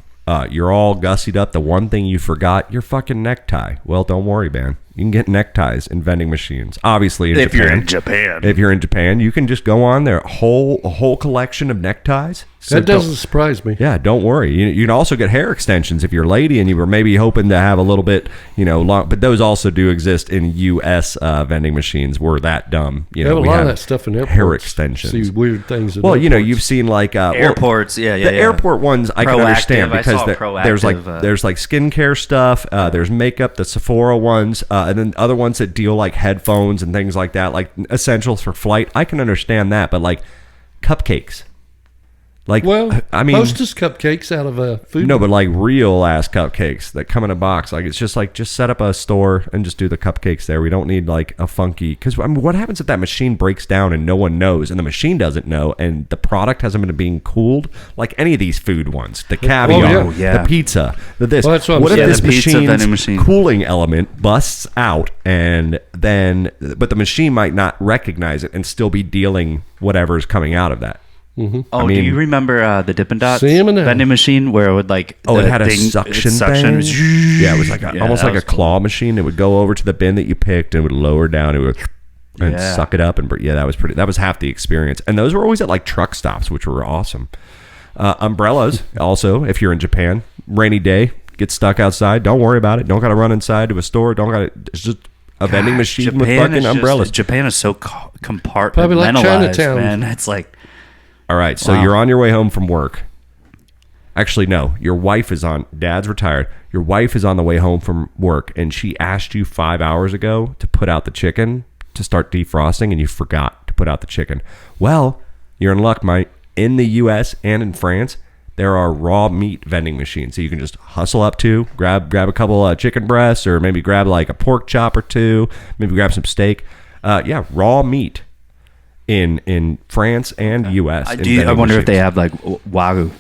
You're all gussied up. The one thing you forgot, your fucking necktie. Well, don't worry, man. You can get neckties in vending machines. Obviously, if you're in Japan. If you're in Japan, you can just go on there. A whole collection of neckties. So that doesn't surprise me. Yeah, don't worry. You can also get hair extensions if you're a lady and you were maybe hoping to have a little bit, long. But those also do exist in U.S. Vending machines. We're that dumb. They have a lot of that stuff in airports. Hair extensions. See weird things. Well, you've seen like airports. The airport ones I can understand because there's Proactive, like skincare stuff. There's makeup, the Sephora ones, and then other ones that deal like headphones and things like that, like essentials for flight. I can understand that, but like cupcakes. Like, well, I mean, Hostess cupcakes out of a food. No, but like real ass cupcakes that come in a box. Like, it's just set up a store and just do the cupcakes there. We don't need like a funky. Because I mean, what happens if that machine breaks down and no one knows, and the machine doesn't know, and the product hasn't been being cooled? Like any of these food ones, the caviar, the pizza, the this. Well, that's what what I'm if saying. this vending machine's machine. cooling element busts out, and then but the machine might not recognize it and still be dealing whatever's coming out of that? Mm-hmm. Oh, do you remember the Dippin' Dots vending machine where it would like? Oh, it had a suction thing. Yeah, it was like almost like a claw machine. It would go over to the bin that you picked and it would lower down. It would suck it up, and that was pretty. That was half the experience. And those were always at like truck stops, which were awesome. Umbrellas also, if you're in Japan, rainy day, get stuck outside. Don't worry about it. Don't got to run inside to a store. Don't got to. It's just a vending machine with fucking umbrellas. Japan is so compartmentalized, probably like Chinatown, man. It's like. All right, so you're on your way home from work. Actually, no, your wife is on. Dad's retired. Your wife is on the way home from work, and she asked you 5 hours ago to put out the chicken to start defrosting, and you forgot to put out the chicken. Well, you're in luck, mate. In the U.S. and in France, there are raw meat vending machines, so you can just hustle up to grab a couple chicken breasts, or maybe grab like a pork chop or two, maybe grab some steak. Raw meat. In France and U.S. I wonder if they have like Wagyu.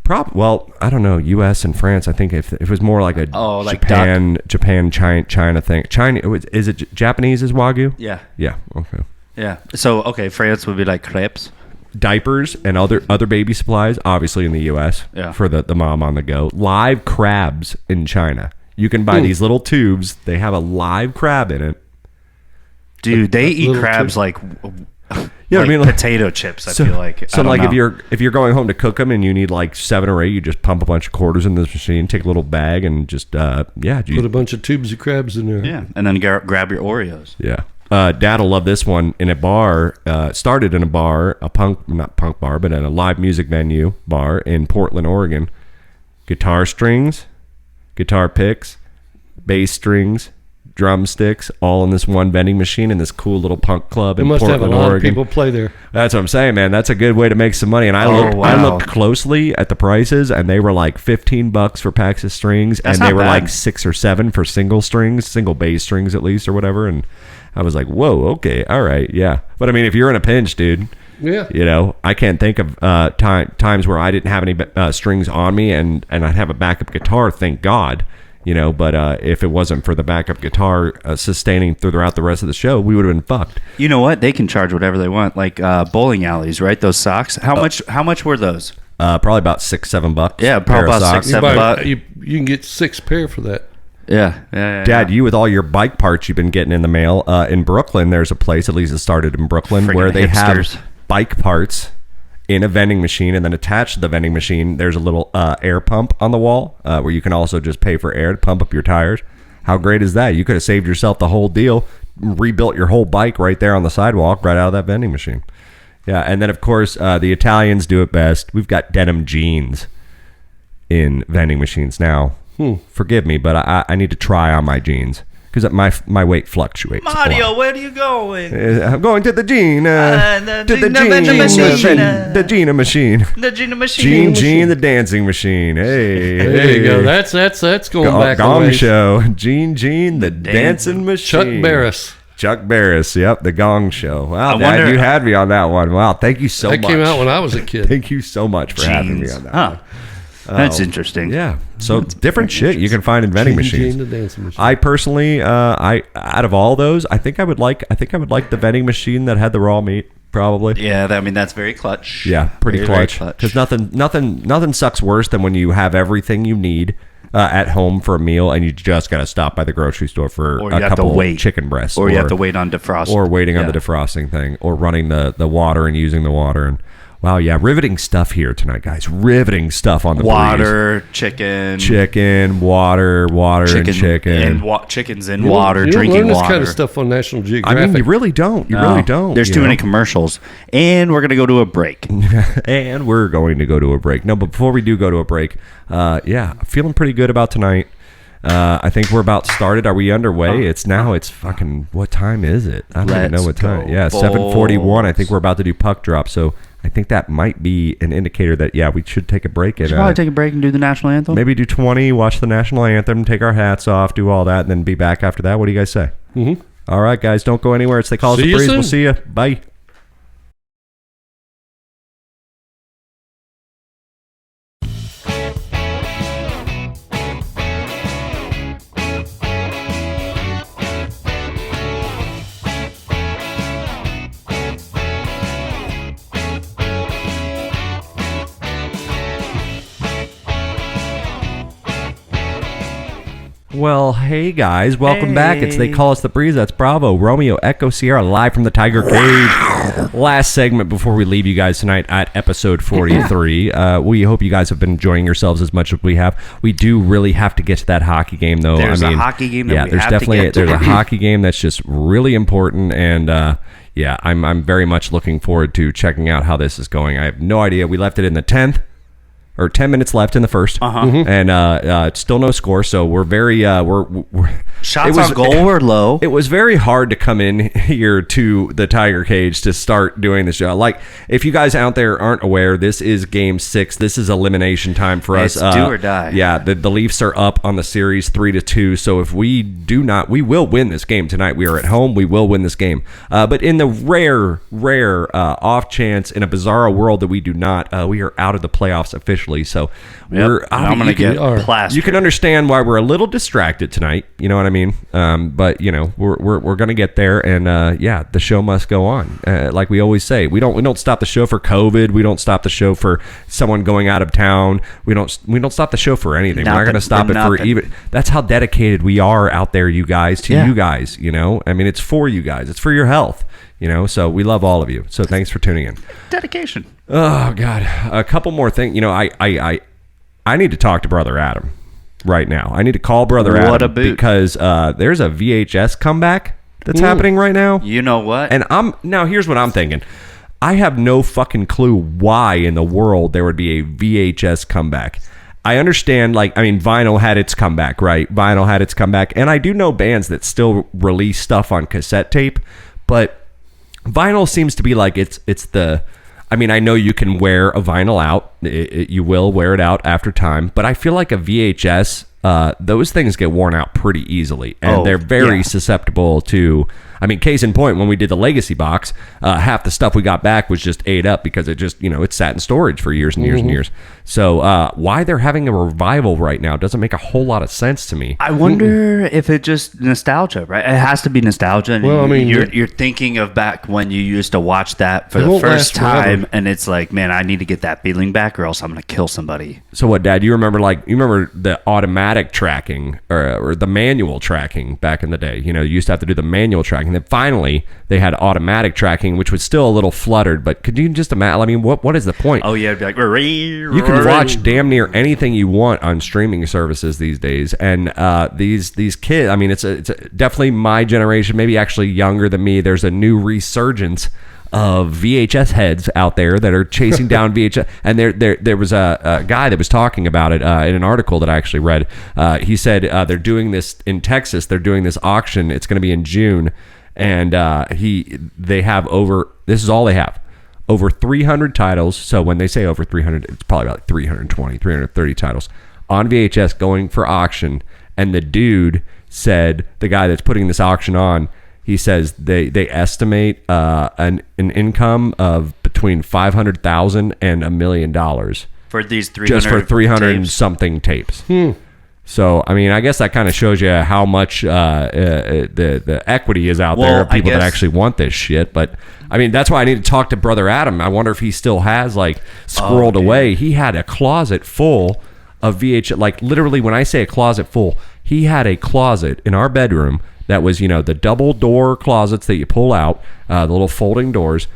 Well, I don't know. U.S. and France. I think if it was more like a Japan, China thing. China is it Japanese is Wagyu? Yeah. Yeah. Okay. Yeah. So France would be like crepes. Diapers and other baby supplies, obviously in the U.S. For the mom on the go. Live crabs in China. You can buy these little tubes. They have a live crab in it. Dude, they eat crabs like potato chips. I feel like. So like if you're going home to cook them and you need like 7 or 8, you just pump a bunch of quarters in this machine, take a little bag, and just put a bunch of tubes of crabs in there. Yeah, and then grab your Oreos. Yeah. Dad'll love this one. In a bar, started in a bar, not punk bar, but at a live music venue bar in Portland, Oregon. Guitar strings, guitar picks, bass strings, drumsticks, all in this one vending machine in this cool little punk club in Portland, Oregon. Must have a lot of people play there. That's what I'm saying, man. That's a good way to make some money. And I looked closely at the prices, and they were like $15 for packs of strings, and they were like 6 or 7 for single bass strings at least, or whatever. And I was like, whoa, okay, all right, yeah. But I mean, if you're in a pinch, dude, I can't think of times where I didn't have any strings on me, and I'd have a backup guitar, thank God. But if it wasn't for the backup guitar sustaining throughout the rest of the show, we would have been fucked. You know what? They can charge whatever they want, like bowling alleys, right? Those socks. How much were those? Probably about $6-7. Yeah, probably about $6-7. You can get 6 pair for that. Yeah. Dad, you with all your bike parts you've been getting in the mail. In Brooklyn, there's a place, at least it started in Brooklyn, where they have bike parts in a vending machine, and then attached to the vending machine, there's a little air pump on the wall where you can also just pay for air to pump up your tires. How great is that? You could have saved yourself the whole deal, rebuilt your whole bike right there on the sidewalk, right out of that vending machine. Yeah, and then, of course, the Italians do it best. We've got denim jeans in vending machines now. Forgive me, but I need to try on my jeans. because my weight fluctuates. Mario, where are you going? I'm going to the Gene. The to the vending machine. The Gina machine. The Gina machine. Gene the dancing machine. Hey, there you go. That's going back. Gong Show. Gene the dancing machine. Chuck Barris. Yep, the Gong Show. Wow, Dad, you had me on that one. Wow, thank you so much. That came out when I was a kid. Thank you so much for having me on that one. That's interesting. Yeah. So different shit you can find in vending machines. The dancing machine. I personally, I out of all those, I think I would like the vending machine that had the raw meat. Probably. Yeah, I mean that's very clutch. Yeah, pretty clutch. Because nothing sucks worse than when you have everything you need at home for a meal and you just got to stop by the grocery store for a couple of chicken breasts, or you have to wait on defrosting, or waiting on the defrosting thing, or running the water and using the water. And wow, yeah, riveting stuff here tonight, guys. Riveting stuff on the water, breeze. chicken, water, and chicken, and chickens in water, you drinking don't learn water. This kind of stuff on National Geographic. I mean, you really don't. You really don't. There's too many commercials, and we're gonna go to a break. And we're going to go to a break. No, but before we do go to a break, feeling pretty good about tonight. I think we're about started. Are we underway? It's fucking, what time is it? I don't even know what time. Yeah, 7:41. I think we're about to do puck drop. So I think that might be an indicator that, we should take a break. Should probably take a break and do the national anthem. Maybe do 20, watch the national anthem, take our hats off, do all that, and then be back after that. What do you guys say? Mm-hmm. All right, guys, don't go anywhere. It's They Call Us the Breeze. We'll see you. Bye. Well, hey guys, welcome back. It's They Call Us the Breeze. That's Bravo, Romeo, Echo, Sierra, live from the Tiger Cage. Last segment before we leave you guys tonight at episode 43. We hope you guys have been enjoying yourselves as much as we have. We do really have to get to that hockey game, though. There's a hockey game that we have to get to. There's a hockey game that's just really important, and I'm very much looking forward to checking out how this is going. I have no idea. We left it in the 10th. Or 10 minutes left in the first, and still no score. So we're very we're shots on goal were low. It was very hard to come in here to the Tiger Cage to start doing this show. Like, if you guys out there aren't aware, this is Game 6. This is elimination time for us. It's do or die. Yeah, the Leafs are up on the series 3-2. So if we do not, we will win this game tonight. We are at home. We will win this game. But in the rare off chance, in a bizarro world that we do not, we are out of the playoffs officially. So I'm going to get plastered. You can understand why we're a little distracted tonight. You know what I mean? But we're going to get there, and the show must go on. Like we always say, we don't stop the show for COVID. We don't stop the show for someone going out of town. We don't stop the show for anything. We're not going to stop it for even. That's how dedicated we are out there, you guys. You guys. You know, I mean, it's for you guys. It's for your health. You know, so we love all of you. So thanks for tuning in. Dedication. Oh God, a couple more things. You know, I need to talk to Brother Adam right now. I need to call Brother Adam because there's a VHS comeback that's happening right now. You know what? And here's what I'm thinking. I have no fucking clue why in the world there would be a VHS comeback. I understand, vinyl had its comeback, right? Vinyl had its comeback, and I do know bands that still release stuff on cassette tape, but vinyl seems to be like it's the. I mean, I know you can wear a vinyl out. You will wear it out after time, but I feel like a VHS, those things get worn out pretty easily, and they're very susceptible to. I mean, case in point, when we did the Legacy box, half the stuff we got back was just ate up because it just, it sat in storage for years and years and years. So why they're having a revival right now doesn't make a whole lot of sense to me. I wonder if it's just nostalgia, right? It has to be nostalgia. Well, I mean, you're thinking of back when you used to watch that for the first time, and it's like, man, I need to get that feeling back, or else I'm going to kill somebody. So what, Dad? You remember the automatic tracking or the manual tracking back in the day? You used to have to do the manual tracking. Then finally they had automatic tracking, which was still a little fluttered. But could you just imagine? I mean, what is the point? Oh yeah, it'd be like you can watch damn near anything you want on streaming services these days. And these kids, I mean, it's definitely my generation, maybe actually younger than me. There's a new resurgence of VHS heads out there that are chasing down VHS. And there was a guy that was talking about it in an article that I actually read. He said they're doing this in Texas. They're doing this auction. It's going to be in June. And they have this is all they have, over 300 titles. So when they say over 300, it's probably about 320, 330 titles on VHS going for auction. And the dude said, the guy that's putting this auction on, he says they estimate an income of between $500,000 and $1 million for these 300 just for 300 tapes. something tapes. So I mean, I guess that kind of shows you how much the equity is out there of people that actually want this shit. But I mean, that's why I need to talk to Brother Adam. I wonder if he still has like squirreled away. He had a closet full of VHS. Like literally, when I say a closet full, he had a closet in our bedroom that was, the double door closets that you pull out, the little folding doors.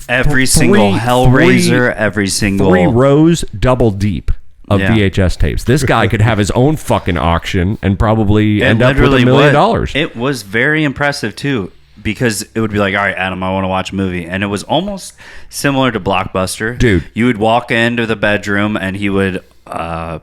Every single Hellraiser, every single 3 rows double deep of VHS tapes. This guy could have his own fucking auction and probably end up with $1 million. It was very impressive too, because it would be like, all right, Adam, I want to watch a movie. And it was almost similar to Blockbuster. Dude. You would walk into the bedroom and he would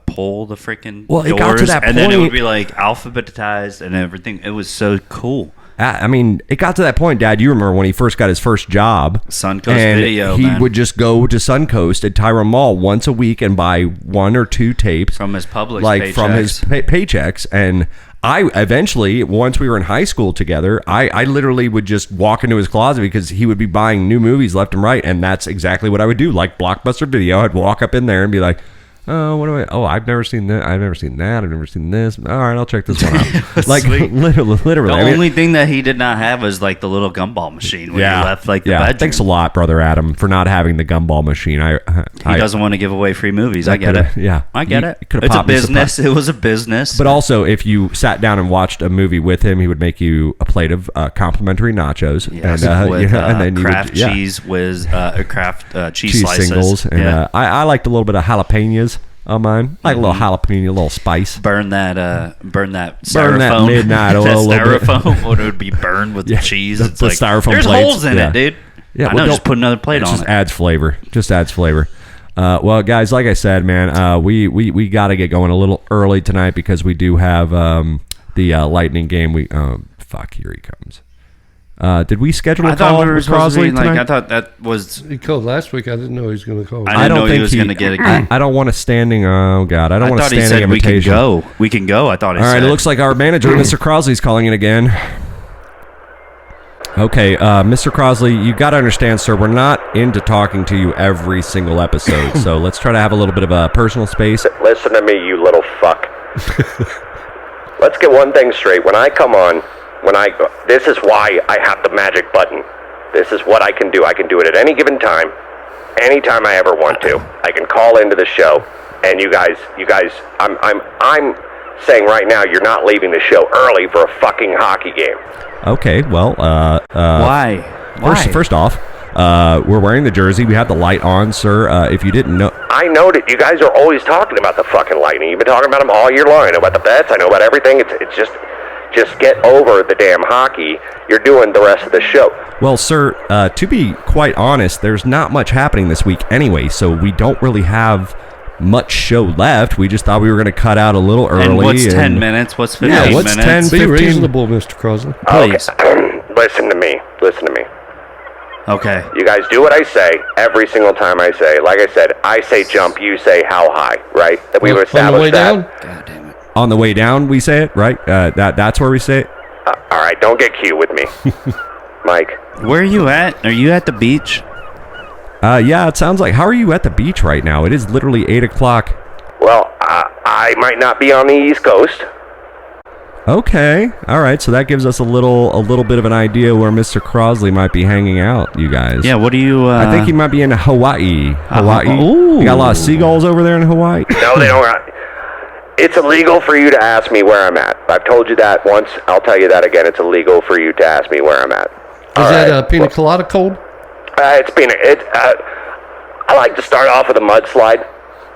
pull the freaking doors. It got to that and then it would be like alphabetized and everything. It was so cool. I mean, it got to that point, Dad. You remember when he first got his first job, Suncoast and Video. He would just go to Suncoast at Tyrone Mall once a week and buy 1 or 2 tapes from his Publix paychecks. from his paychecks. And I eventually, once we were in high school together, I literally would just walk into his closet because he would be buying new movies left and right, and that's exactly what I would do. Like Blockbuster Video, I'd walk up in there and be like, oh, what do I? Oh, I've never seen that. I've never seen that. I've never seen this. All right, I'll check this one out. Like literally. The only thing that he did not have was like the little gumball machine when he left the bedroom. Thanks a lot, Brother Adam, for not having the gumball machine. He doesn't want to give away free movies. I get it. Yeah, I get it. It's a business. It was a business. But also, if you sat down and watched a movie with him, he would make you a plate of complimentary nachos. Yes, and then Kraft cheese with Kraft cheese slices. Singles. And I liked a little bit of jalapenos on mine. Like a little jalapeno, a little spice. Burn that styrofoam. Burn that midnight oil. That styrofoam when it would be burned with the cheese. It's the like, styrofoam there's plates. holes in it, dude. Yeah, I know, just put another plate on it. Just adds flavor. Well, guys, like I said, man, we got to get going a little early tonight because we do have the Lightning game. Here he comes. Did we schedule a call with Crosley tonight? I thought that was... He called last week. I didn't know he was going to call. I didn't know he was going to get a game. I don't want a standing... Oh, God. I don't want a standing invitation. We can go. I thought he said. All right, it looks like our manager, Mr. Crosley's calling in again. Okay, Mr. Crosley, you got to understand, sir, we're not into talking to you every single episode, so let's try to have a little bit of a personal space. Listen to me, you little fuck. Let's get one thing straight. When I come on, this is why I have the magic button. This is what I can do. I can do it at any given time, anytime I ever want to. I can call into the show, and you guys, I'm saying right now, you're not leaving the show early for a fucking hockey game. Okay, well, why? First off, we're wearing the jersey. We have the light on, sir. If you didn't know, I know that you guys are always talking about the fucking Lightning. You've been talking about them all year long. I know about the bets. I know about everything. It's just get over the damn hockey. You're doing the rest of the show. Well, sir, to be quite honest, there's not much happening this week anyway, so we don't really have much show left. We just thought we were going to cut out a little early. And what's 10 minutes? What's 15 minutes? What's 10, 15? Be reasonable, Mr. Crosley. Please. Okay. Listen to me. Okay. You guys do what I say every single time I say. Like I said, I say jump, you say how high, right? That we've established that. God damn it. On the way down, we say it, right? That's where we say it. All right, don't get cute with me. Mike. Where are you at? Are you at the beach? Yeah, it sounds like. How are you at the beach right now? It is literally 8 o'clock. Well, I might not be on the East Coast. Okay, all right. So that gives us a little bit of an idea where Mr. Crosley might be hanging out. You guys. Yeah. What do you? I think he might be in Hawaii. Ooh. You got a lot of seagulls over there in Hawaii. No, they don't. It's illegal for you to ask me where I'm at. I've told you that once. I'll tell you that again. It's illegal for you to ask me where I'm at. Is that pina colada cold? It's pina. I like to start off with a mudslide.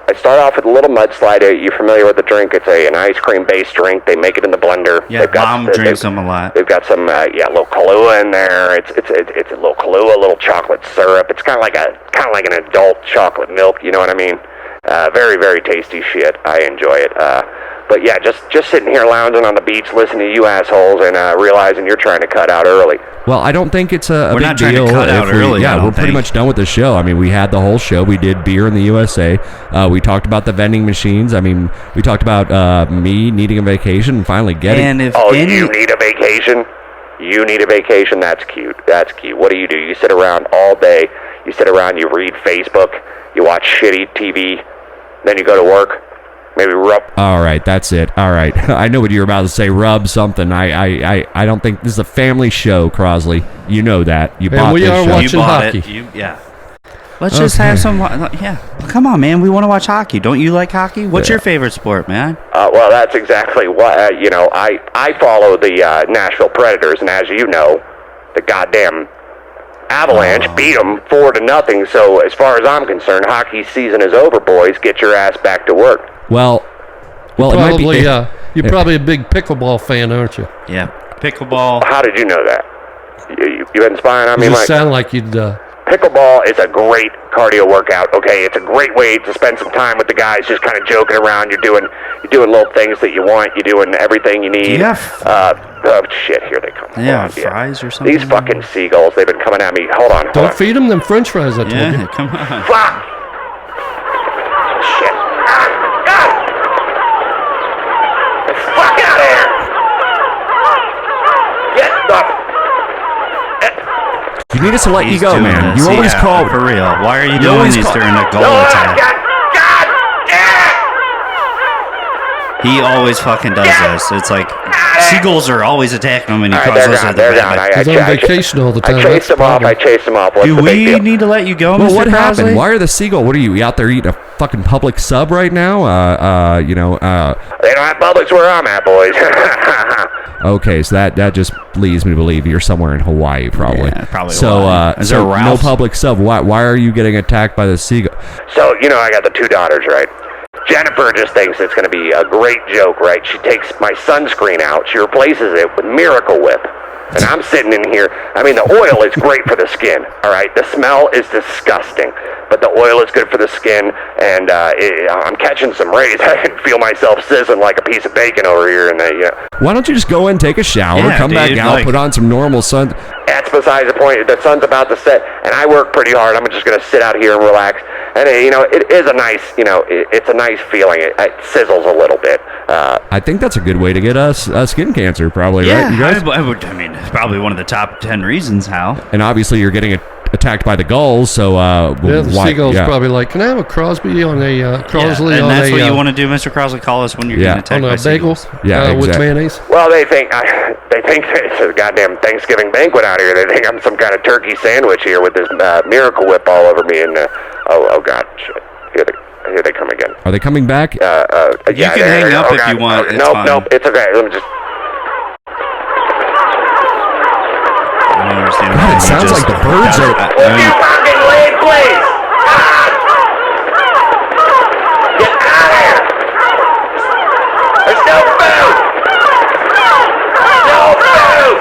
I start off with a little mudslide. You're familiar with the drink? It's an ice cream based drink. They make it in the blender. Yeah, Mom drinks them a lot. They've got some a little Kahlua in there. It's a little Kahlua, a little chocolate syrup. It's kind of like an adult chocolate milk. You know what I mean? Very, very tasty shit. I enjoy it. But yeah, just sitting here lounging on the beach, listening to you assholes, and realizing you're trying to cut out early. Well, I don't think it's a big deal. We're not trying to cut out early. Yeah, we're pretty much done with the show. I mean, we had the whole show. We did beer in the USA. We talked about the vending machines. I mean, we talked about me needing a vacation and finally getting. And if you need a vacation? You need a vacation? That's cute. That's cute. What do? You sit around all day. You sit around. You read Facebook. You watch shitty TV. Then you go to work. Maybe rub. All right, that's it. All right, I know what you're about to say. Rub something. I don't think this is a family show, Crosley. You know that. You bought we this are show. watching hockey. Let's just have some. Yeah, come on, man. We want to watch hockey. Don't you like hockey? What's your favorite sport, man? Well, that's exactly what I follow the Nashville Predators, and as you know, the goddamn Avalanche beat them 4-0. So as far as I'm concerned, hockey season is over, boys. Get your ass back to work. Well, probably, it might be. You're probably a big pickleball fan, aren't you? Yeah, pickleball. How did you know that? You been spying on me, You Mike? sound like you'd. Pickleball is a great cardio workout. Okay, it's a great way to spend some time with the guys, just kind of joking around. You're doing little things that you want. You're doing everything you need. Yeah. Shit, here they come. Yeah, fries or something. These fucking seagulls, they've been coming at me. Hold on. Don't feed them them French fries. I told you. Yeah, come on. Fuck! Shit. The fuck out of here! Get the... You need us to let you go, man. This. You always call. For real. Why are you doing these during a goal attack? God damn! He always fucking does this. It's like seagulls are always attacking him, and he All calls right, us at the they're back. down. He's on vacation all the time. I chased him off. What's Do the big we deal? need to let you go, Well, Mr. what happened? Crosley? Why are the seagull? What are you out there eating a fucking public sub right now? They don't have Publix where I'm at, boys. Okay, so that just leads me to believe you're somewhere in Hawaii, probably. Yeah, probably So, Hawaii. Is there so no Ralph's? public sub. Why are you getting attacked by the seagull? So, I got the 2 daughters, right? Jennifer just thinks it's going to be a great joke, right? She takes my sunscreen out. She replaces it with Miracle Whip. And I'm sitting in here. I mean, the oil is great for the skin, all right? The smell is disgusting, but the oil is good for the skin, and I'm catching some rays. I can feel myself sizzling like a piece of bacon over here. And Why don't you just go in, take a shower, Yeah, come back dude, out, like- put on some normal sun? That's besides the point. The sun's about to set, and I work pretty hard. I'm just going to sit out here and relax. And it is a nice, it's a nice feeling. It sizzles a little bit. I think that's a good way to get us skin cancer, probably, right? You guys? I mean, it's probably one of the top 10 reasons how. And obviously, you're getting attacked by the gulls, so The seagull's probably like, can I have a Crosby on a Crosley and on that's a what you want to do, Mr. Crosley. Call us when you're getting attacked on by a bagel seagulls. with exactly. mayonnaise? Well, they think it's a goddamn Thanksgiving banquet out here. They think I'm some kind of turkey sandwich here with this Miracle Whip all over me. And oh God, shit. Here they come again. Are they coming back? You can hang up if you want. It's fine. Nope, it's okay. Let me just. I don't understand. God, it sounds like the birds are. Would you fucking leave, please? Get out of here! There's no food! No food!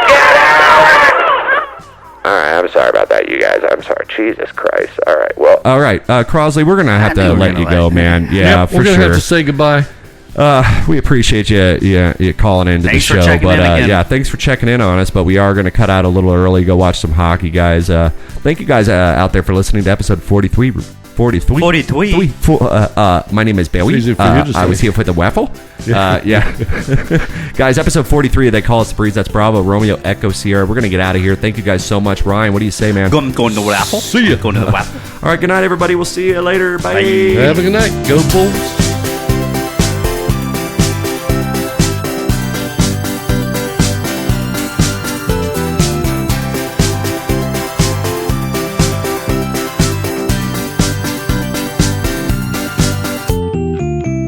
Get out! Alright, I'm sorry about that, you guys. I'm sorry. Jesus Christ. Alright, well. All right, Crosley, we're gonna have to let you go, man. Yeah, Yep, for we're gonna sure. have to say goodbye. We appreciate you calling into Thanks the for show, checking but in again. yeah, thanks for checking in on us. But we are going to cut out a little early, go watch some hockey, guys. Thank you guys out there for listening to episode 43. 43. 43. My name is Bailey. It's easy for you to I was say. here for the waffle. Yeah. Guys, episode 43, they call us the Breeze. That's Bravo, Romeo, Echo, Sierra. We're going to get out of here. Thank you guys so much. Ryan, what do you say, man? Going to the waffle. See ya. Going to the waffle. All right, good night, everybody. We'll see you later. Bye. Have a good night. Go Bulls.